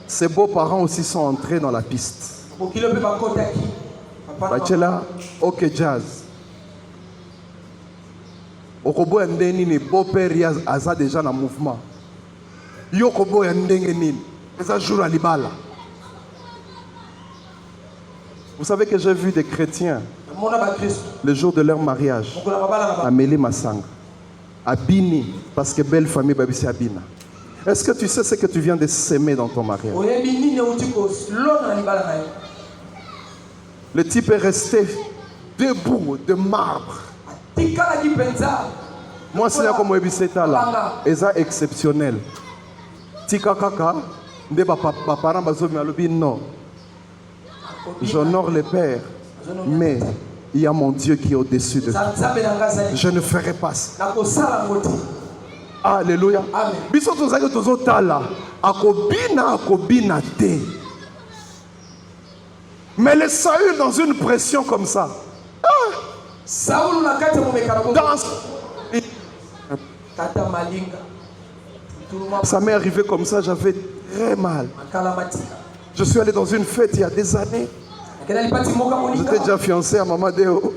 Ses beaux-parents aussi sont entrés dans la piste. Bachela, ok jazz. Okobo ndeni ni beau-père Aza déjà dans le mouvement. Yokobo ya ndenge nini. C'est un jour à Libala. Vous savez que j'ai vu des chrétiens le jour de leur mariage à Mélé Massanga, à Bini, parce que belle famille Babisi Abina. Est-ce que tu sais ce que tu viens de s'aimer dans ton mariage? Le type est resté debout de marbre. Moi, c'est là comme Ebiseta là. Et ça exceptionnel. Tika kaka, nde parents bazomi alobi non. J'honore le Père, mais il y a mon Dieu qui est au-dessus de tout. Je ne ferai pas ça. Alléluia. Biso tozaki tozotala akobina te. Mais le Saül dans une pression comme ça. Ça m'est arrivé comme ça, j'avais très mal. Je suis allé dans une fête il y a des années. J'étais déjà fiancé à Maman Deo.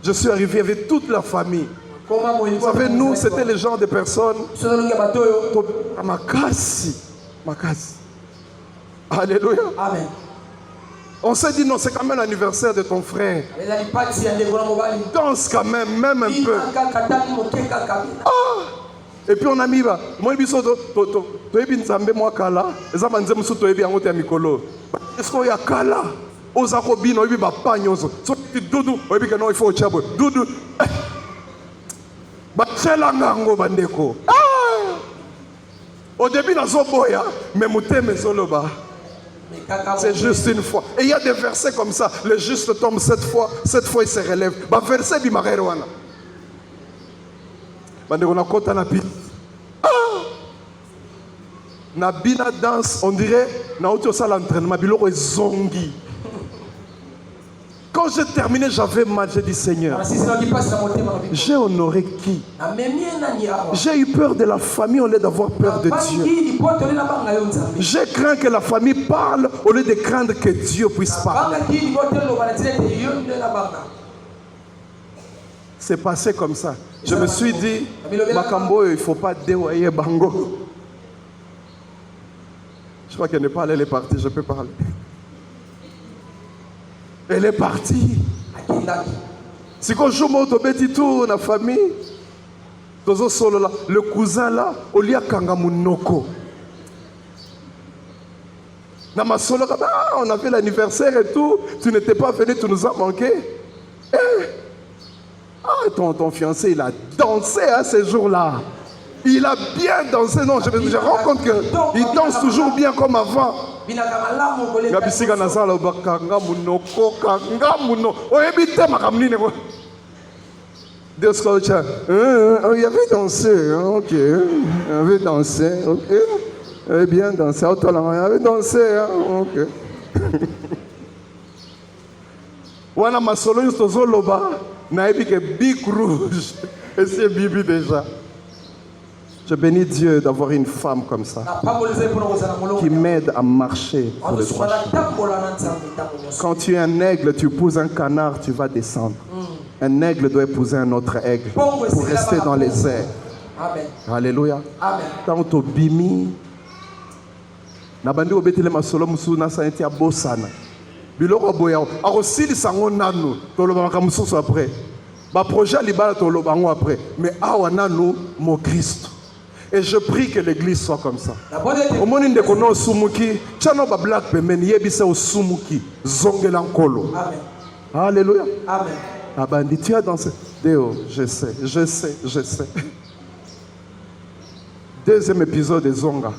Je suis arrivé avec toute la famille. Vous savez, nous, c'était le genre de personnes. Makasi. Alléluia. Amen. On s'est dit non, c'est quand même l'anniversaire de ton frère. Danse quand même un peu. Et puis on a mis moi biso to ebi nzambe moi kala eza manze musu to ebi angote ya mikolo. Est-ce qu'il y a kala ozako bino ebi ba panyozo. So dudu ebi que non il faut chabo. Dudu. Ba tshela ngango bandeko. Au début na zoboya mais muteme zoloba. C'est juste une fois. Et il y a des versets comme ça. Le juste tombe 7 fois il se relève. Bah verset bi mareroana. Bandeko na kota na bina. Na bina danse, on dirait na auto salle entraînement biloko zongi. Quand j'ai terminé, j'avais mal, j'ai dit Seigneur, j'ai honoré qui? J'ai eu peur de la famille au lieu d'avoir peur de Dieu. J'ai craint que la famille parle au lieu de craindre que Dieu puisse parler. C'est passé comme ça. Je me suis dit, Makambo, il ne faut pas déwayer Bango. Je crois qu'elle n'est pas allée, elle est partie, je peux parler. Elle est partie. Si quand je monte au petit tour, la famille, le cousin là, Olia Kangamunoko. On a fait l'anniversaire et tout, tu n'étais pas venu, tu nous as manqué. Ton fiancé, il a dansé ces jours-là. Il a bien dansé. Non, je me rends compte qu'il danse toujours bien comme avant. Il avait dansé, ok. Il avait dansé, ok. Il avait bien dansé. Il avait dansé, ok. Wana masolo yusto loba na ebi ke big rouge et c'est bibi déjà. Je bénis Dieu d'avoir une femme comme ça qui m'aide à marcher pour le droit chemin. Quand tu es un aigle, tu épouses un canard, tu vas descendre. Un aigle doit épouser un autre aigle pour rester dans les airs. Amen. Alléluia. Quand tu bimi, na bandi obetele masolo musu na santi abosana. Biloko boya arosili sango nanu toloba makamususu après. Ba projet libala toloba ngo après. Mais awa nanu mon Christ. Et je prie que l'église soit comme ça. Au moment où on a sumuki, chano ba black pemeni yebisa o sumuki zongela nkolo. Amen. Alléluia. Amen. Abandi tu as dansé. Déo, je sais. Deuxième épisode de Zonga.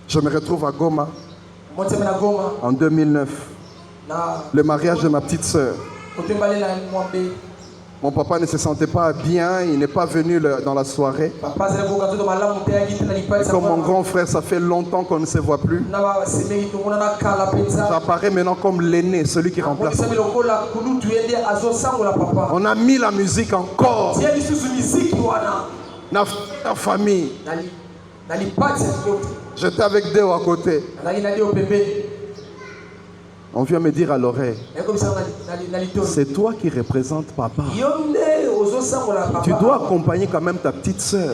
Je me retrouve à Goma en 2009. Le mariage de ma petite sœur. Mon papa ne se sentait pas bien, il n'est pas venu dans la soirée. Comme mon grand frère, ça fait longtemps qu'on ne se voit plus. J'apparais maintenant comme l'aîné, celui qui remplace. On a mis la musique encore. La famille. J'étais avec Déo à côté. On vient me dire à l'oreille, c'est toi qui représentes papa. Tu dois accompagner quand même ta petite sœur.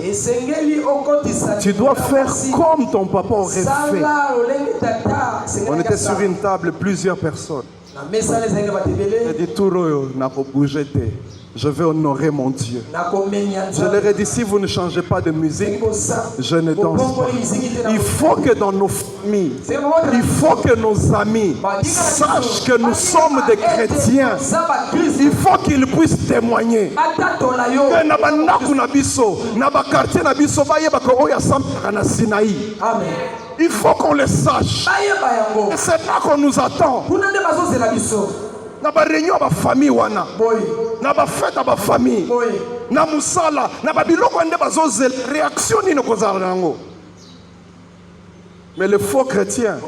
Tu dois faire comme ton papa aurait fait. On était sur une table, plusieurs personnes. J'ai dit, Touro, n'a pas bougé. Je vais honorer mon Dieu. Je leur ai dit, si vous ne changez pas de musique, je ne danse pas. Il faut que dans nos familles, il faut que nos amis sachent que nous sommes des chrétiens. Il faut qu'ils puissent témoigner. Il faut qu'on le sache. C'est là qu'on nous attend. Na ba réunion ba famille wana na ba fête ba famille na musala na ba biloko nde bazozel réaction ni kozala nango. Mais le faux chrétien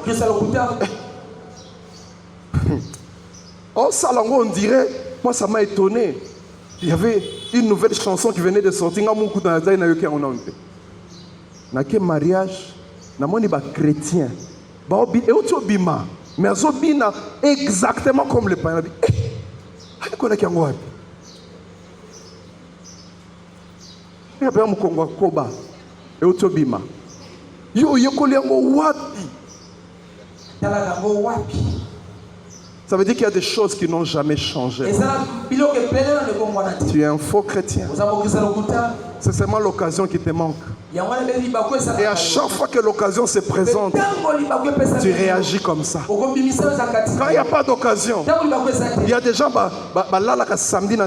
oh salango on dirait, moi ça m'a étonné. Il y avait une nouvelle chanson qui venait de sortir nga muku na zaina yoki on onte na ke mariage na moni ba chrétien ba obi e otobima. Mais Azobina exactement comme le païen. Il connaît qui est en il y a un Congo Koba et Otobima. Yo wapi. Ça veut dire qu'il y a des choses qui n'ont jamais changé. Tu es un faux chrétien. C'est seulement l'occasion qui te manque. Et à chaque fois que l'occasion se présente, tu réagis comme ça. Quand il n'y a pas d'occasion, il y a des gens qui samedi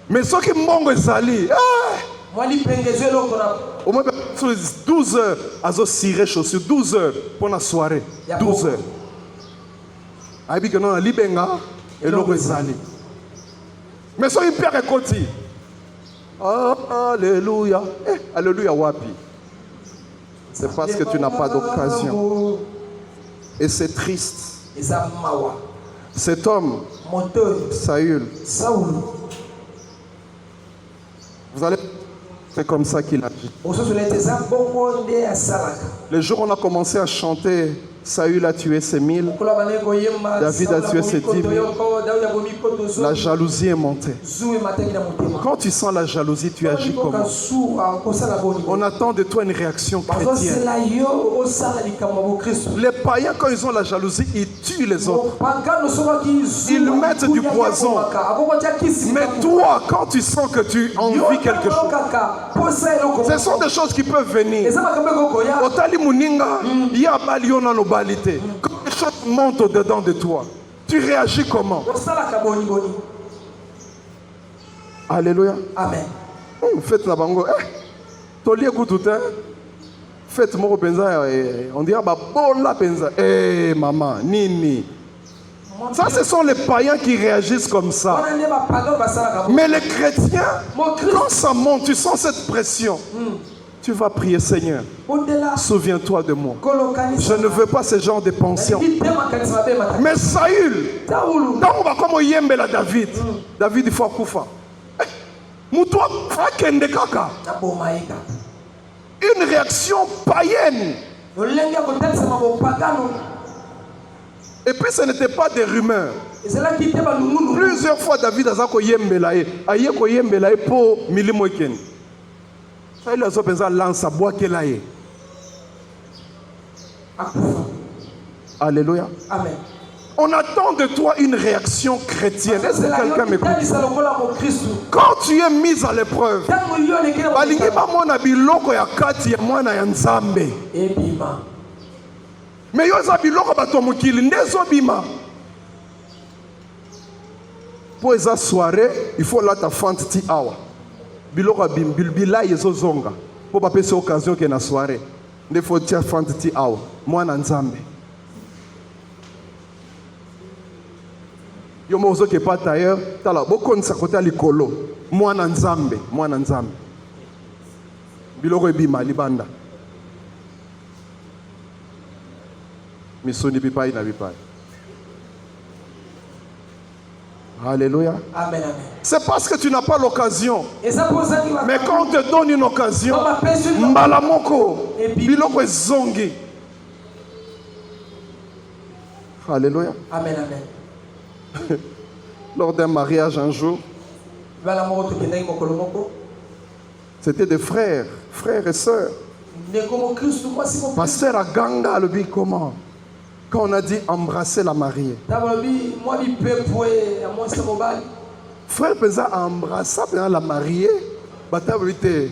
mais ceux qui m'ont ezali, au moins 12 heures, à cirer chaussures, 12 heures pour la soirée, 12 heures. Aïbi que non, a libenga et l'eau ezali. Mais ceux qui perdent côté. Alléluia. Alléluia wapi. C'est parce que tu n'as pas d'occasion. Et c'est triste. Cet homme, Saül, vous allez... C'est comme ça qu'il agit. Le jour où on a commencé à chanter, Saül a tué ses 1000, David a tué ses 10 000, la jalousie est montée. Quand tu sens la jalousie, tu agis comment? On attend de toi une réaction chrétienne. Les païens, quand ils ont la jalousie, ils tuent les autres. Ils mettent du poison. Mais toi, quand tu sens que tu envies quelque chose, ce sont des choses qui peuvent venir. Quand les choses montent au-dedans de toi, tu réagis comment? Alléluia. Amen. Faites la bango. Tolié Koutoutin. Faites mon penza. On dirait bola penza. Maman, nini. Ça, ce sont les païens qui réagissent comme ça. Mais les chrétiens, quand ça monte, tu sens cette pression. Tu vas prier, Seigneur, souviens-toi de moi. Je ne veux pas ce genre de pension. Mais Saül, comme Yembela David, David il faut koufa. Une réaction païenne. Et puis ce n'était pas des rumeurs. Plusieurs fois David a dit Yembelaye, Ayeko Yembelaye pour Milimoken. Ça il a pensé lance à bois qu'elle a. Alléluia. Amen. On attend de toi une réaction chrétienne. Est-ce que quelqu'un m'écoute? Quand tu es mis à l'épreuve, mais pour esa soirée, il faut là ta fente ti awa. Biloko bilbila yezozonga. Pour pas passer occasion que na soirée. Ne faut tia fente ti awa. Moi na nzambe. Yo mozo ke pas tailleur, tala boko nsa kota likolo. Moi na nzambe, moi na nzambe. Biloko ebima libanda. Misoni bipai na bipai. Alléluia. Amen, amen. C'est parce que tu n'as pas l'occasion. Mais quand on te donne une occasion, Mbalamoko, Biloko Zongi. Alléluia. Amen, amen. lors d'un mariage un jour. C'était des frères et sœurs. Pasteur Aganga le dit comment? Quand on a dit embrasser la mariée. Frère Pesa a embrassé la mariée. Batabilité.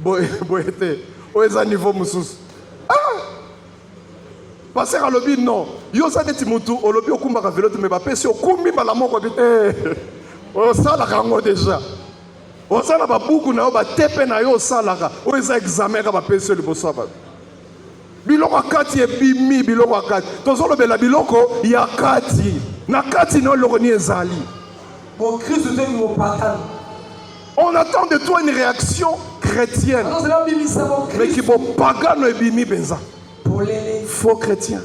Boyete. Oeza niveau musus. Ah! Pasteur Alobi non. Yo sa de Timutu, Olobi okumba ka velote me bape si okumbi balamo ko bite. O sala kango déjà. O sala ba buku na yo ba tepe na yo sala ka. Oeza examen ka bape si liboso ba. Biloko akati ebimi biloko akati. Tozolo bela biloko ya kati. Na kati no loko ni ezali. Bon Christ de nous pardonne. On attend de toi une réaction chrétienne. Mais qui bon pagano ebimi benza. Faux chrétien.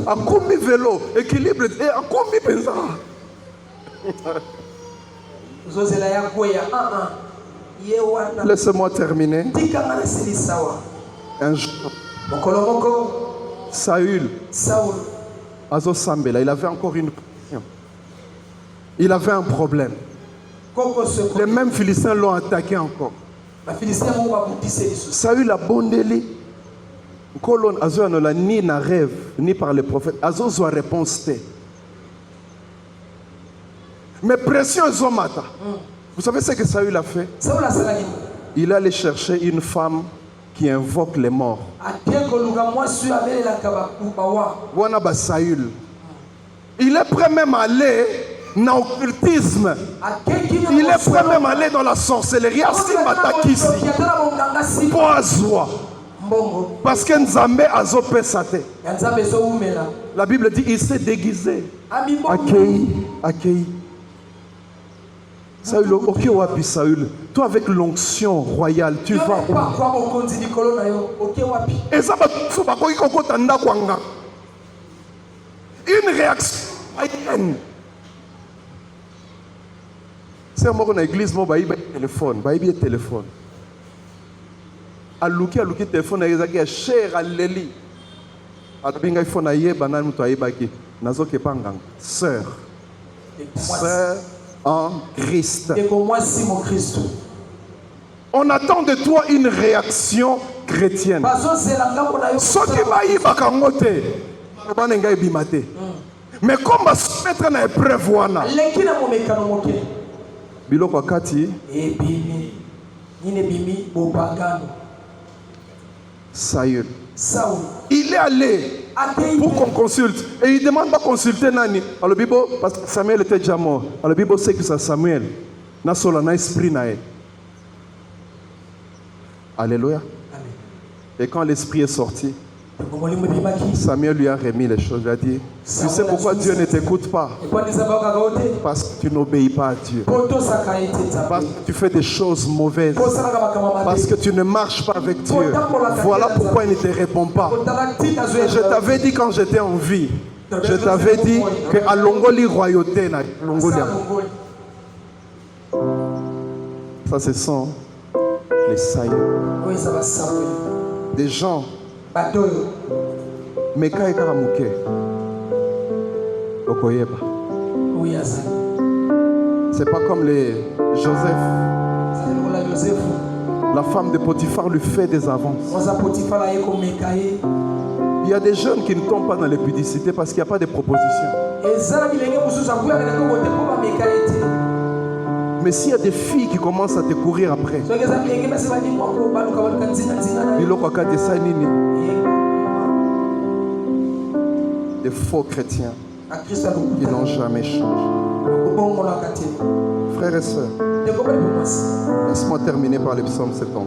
A combien vélo, équilibre et à combien benza. Laissez-moi terminer. Un jour, Saül, Azo Sambela, il avait encore une pression. Il avait un problème. Les mêmes Philistins l'ont attaqué encore. Saül a bondé. Kolon Azo anola ni na rêve ni par les prophètes. Azo zoa réponse. Mais pression zomata. Vous savez ce que Saül a fait? Il allait chercher une femme qui invoque les morts. Wana ba Saül. Il est prêt même à aller dans l'occultisme. Il est prêt même à aller dans la sorcellerie. Parce que Nzambe a zopé sate. La Bible dit il s'est déguisé. Accueilli. Saül, ok wapi Saül. Toi avec l'onction royale, tu vas où? Une réaction. C'est moi dans l'église, moi baïbi téléphone. Aluki téléphone ezaki cher aleli. Abinga iphone aye banane muto ayebaki. Nazoke panganga. Sœur en Christ. On attend de toi une réaction chrétienne. Soki bayiba kangote. Banenga ebimate. Mais comment se mettre dans épreuve wana? Biloko kati Saül. Il est allé pour qu'on consulte. Et il ne demande pas consulter Nani. Alors, Bible, parce que Samuel était déjà mort. Alors, Bible sait que c'est Samuel. N'a solo na esprit nae. Alléluia. Et quand l'esprit est sorti, Samuel lui a remis les choses. Il a dit, tu sais pourquoi Dieu ne t'écoute pas? Parce que tu n'obéis pas à Dieu. Parce que tu fais des choses mauvaises. Parce que tu ne marches pas avec Dieu. Voilà pourquoi il ne te répond pas. Je t'avais dit quand j'étais en vie. Je t'avais dit que à Longoli royauté. Ça, ce sont les sailles. Des gens. Mais quand il y a c'est pas comme les Joseph. La femme de Potiphar lui fait des avances. Il y a des jeunes qui ne tombent pas dans l'épudicité parce qu'il n'y a pas de proposition. Mais s'il y a des filles qui commencent à te courir après, des faux chrétiens qui n'ont jamais changé. Frères et sœurs, laisse-moi terminer par le psaume 73.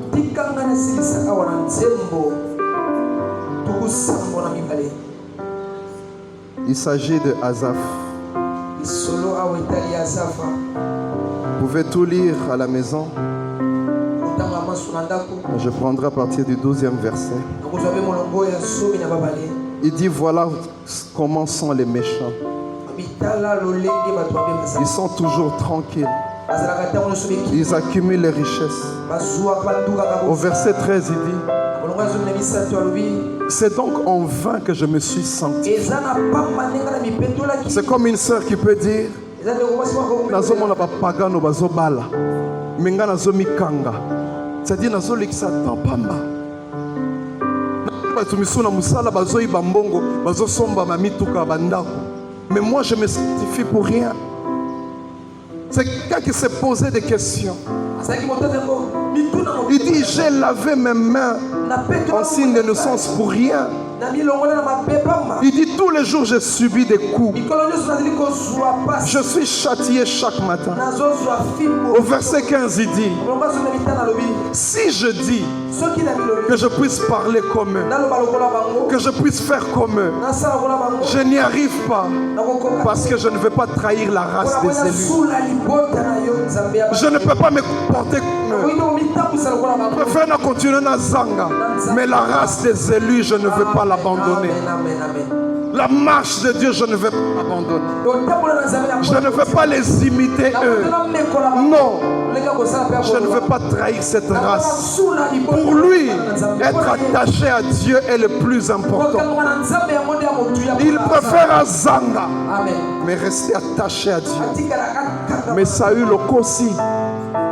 Il s'agit de Asaph. Vous pouvez tout lire à la maison. Je prendrai à partir du 12e verset. Il dit, voilà comment sont les méchants. Ils sont toujours tranquilles. Ils accumulent les richesses. Au verset 13, il dit, c'est donc en vain que je me suis sanctifié. C'est comme une sœur qui peut dire, nazomona bapagano bazobala menga nazomikanga c'est-à-dire nazolekisa temps pamba bato misu na musala bazoyiba mbongo bazosomba mamituka bandako mais moi je me sanctifie pour rien. C'est quelqu'un qui s'est posé des questions. Il dit j'ai lavé mes mains en signe de naissance pour rien. Il dit tous les jours j'ai subi des coups. Je suis châtié chaque matin. Au verset 15 il dit si je dis que je puisse parler comme eux, que je puisse faire comme eux, je n'y arrive pas parce que je ne veux pas trahir la race des élus. Je ne peux pas me comporter comme eux. Je préfère continuer à zanga, mais la race des élus je ne veux pas l'abandonner. La marche de Dieu, je ne vais pas l'abandonner. Je ne veux pas les imiter eux. Non. Je ne veux pas trahir cette race. Pour lui, être attaché à Dieu est le plus important. Il préfère à Zanga, mais rester attaché à Dieu. Mais Saül aussi,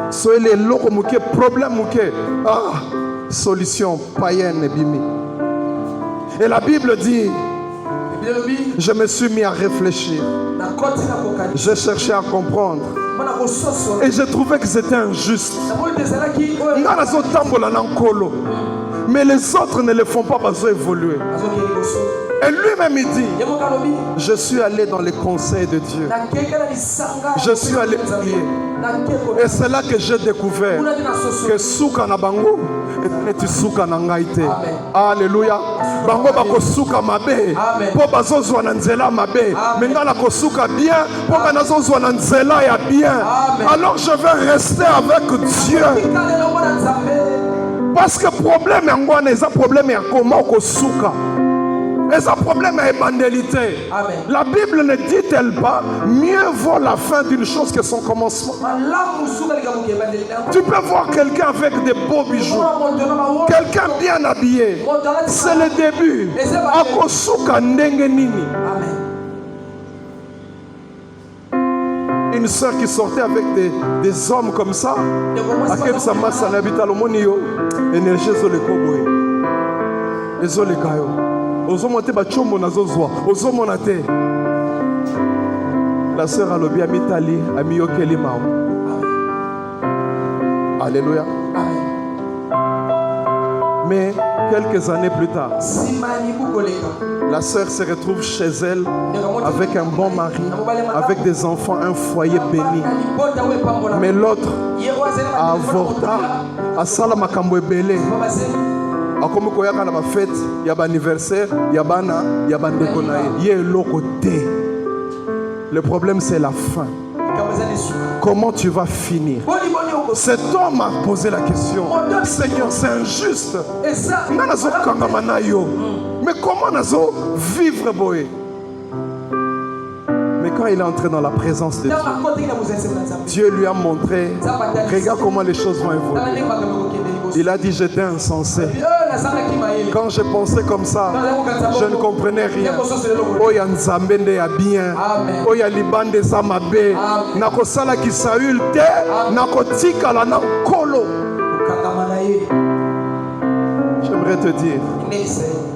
soyez les locaux, problème, solution païenne et bimi. Et la Bible dit, je me suis mis à réfléchir. J'ai cherché à comprendre. Et j'ai trouvé que c'était injuste. Mais les autres ne le font pas parce qu'ils évoluer. Et lui-même il dit, je suis allé dans les conseils de Dieu. Je suis allé prier. Et c'est là que j'ai découvert que Souka na bango et tu Souka na ngaite. Alléluia. Bango bako Souka mabe. Po bazo zwa na nzela mabe. Menga ko Souka bien. Po banazo zwa na nzela ya bien. Alors je vais rester avec Dieu. Parce que problème est un problème est comment ko Souka. Et ça problème est banalité. La Bible ne dit-elle pas mieux vaut la fin d'une chose que son commencement. Tu peux voir quelqu'un avec des beaux bijoux, quelqu'un bien habillé. C'est le début. Akosuka ndenge nini. Une soeur qui sortait avec des hommes comme ça. Akem sama sanabita lomonio énergie zo le koboy. Ezo le kayo. La sœur Alobi a mis Tali, a mis Yokeli Mao. Alléluia. Mais quelques années plus tard, la sœur se retrouve chez elle avec un bon mari, avec des enfants, un foyer béni. Mais l'autre a avorté, a salamakambo belé. Comme il y a une fête, il y a un anniversaire, il y a un déconnaï. Le problème c'est la fin. Comment tu vas finir? Cet homme a posé la question. Seigneur, c'est injuste. Mais comment nazo vivre boy? Mais quand il est entré dans la présence de Dieu, Dieu lui a montré, regarde comment les choses vont évoluer. Il a dit j'étais insensé. Quand je pensais comme ça, je ne comprenais rien. Oya nzambende ya bien. Oya libande za mabe. Nakosala ki Saül te, nakotika la na kolo. J'aimerais te dire,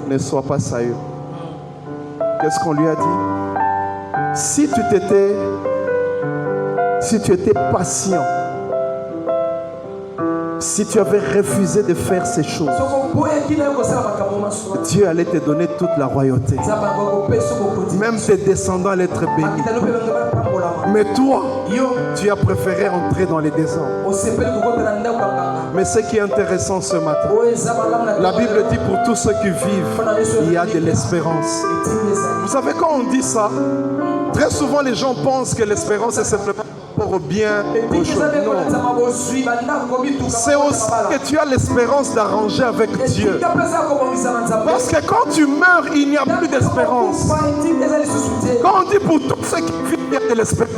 ne sois pas Saül. Qu'est-ce qu'on lui a dit? Si tu étais patient, si tu avais refusé de faire ces choses, Dieu allait te donner toute la royauté. Même tes descendants allaient être bénis. Mais toi, tu as préféré entrer dans les désordres. Mais ce qui est intéressant ce matin, la Bible dit pour tous ceux qui vivent, il y a de l'espérance. Vous savez, quand on dit ça, très souvent les gens pensent que l'espérance est simplement pour bien aux choses. Non. C'est aussi que tu as l'espérance d'arranger avec Dieu. Parce que quand tu meurs, il n'y a plus d'espérance. Quand on dit pour tous ceux qui vivent, il y a de l'espérance,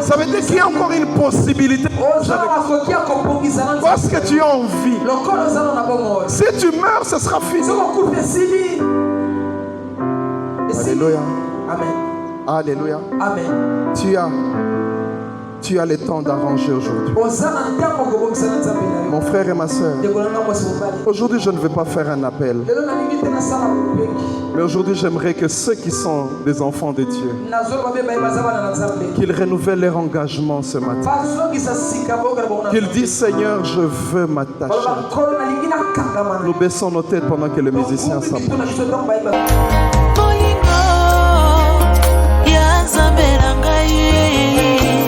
ça veut dire qu'il y a encore une possibilité. Parce que tu as envie. Si tu meurs, ce sera fini. Alléluia. Amen. Alléluia. Amen. Tu as le temps d'arranger aujourd'hui. Mon frère et ma soeur, aujourd'hui je ne vais pas faire un appel. Mais aujourd'hui j'aimerais que ceux qui sont des enfants de Dieu, qu'ils renouvellent leur engagement ce matin. Qu'ils disent Seigneur, je veux m'attacher. Nous baissons nos têtes pendant que le musicien s'approche. Bolingo ya Nzambe na ngai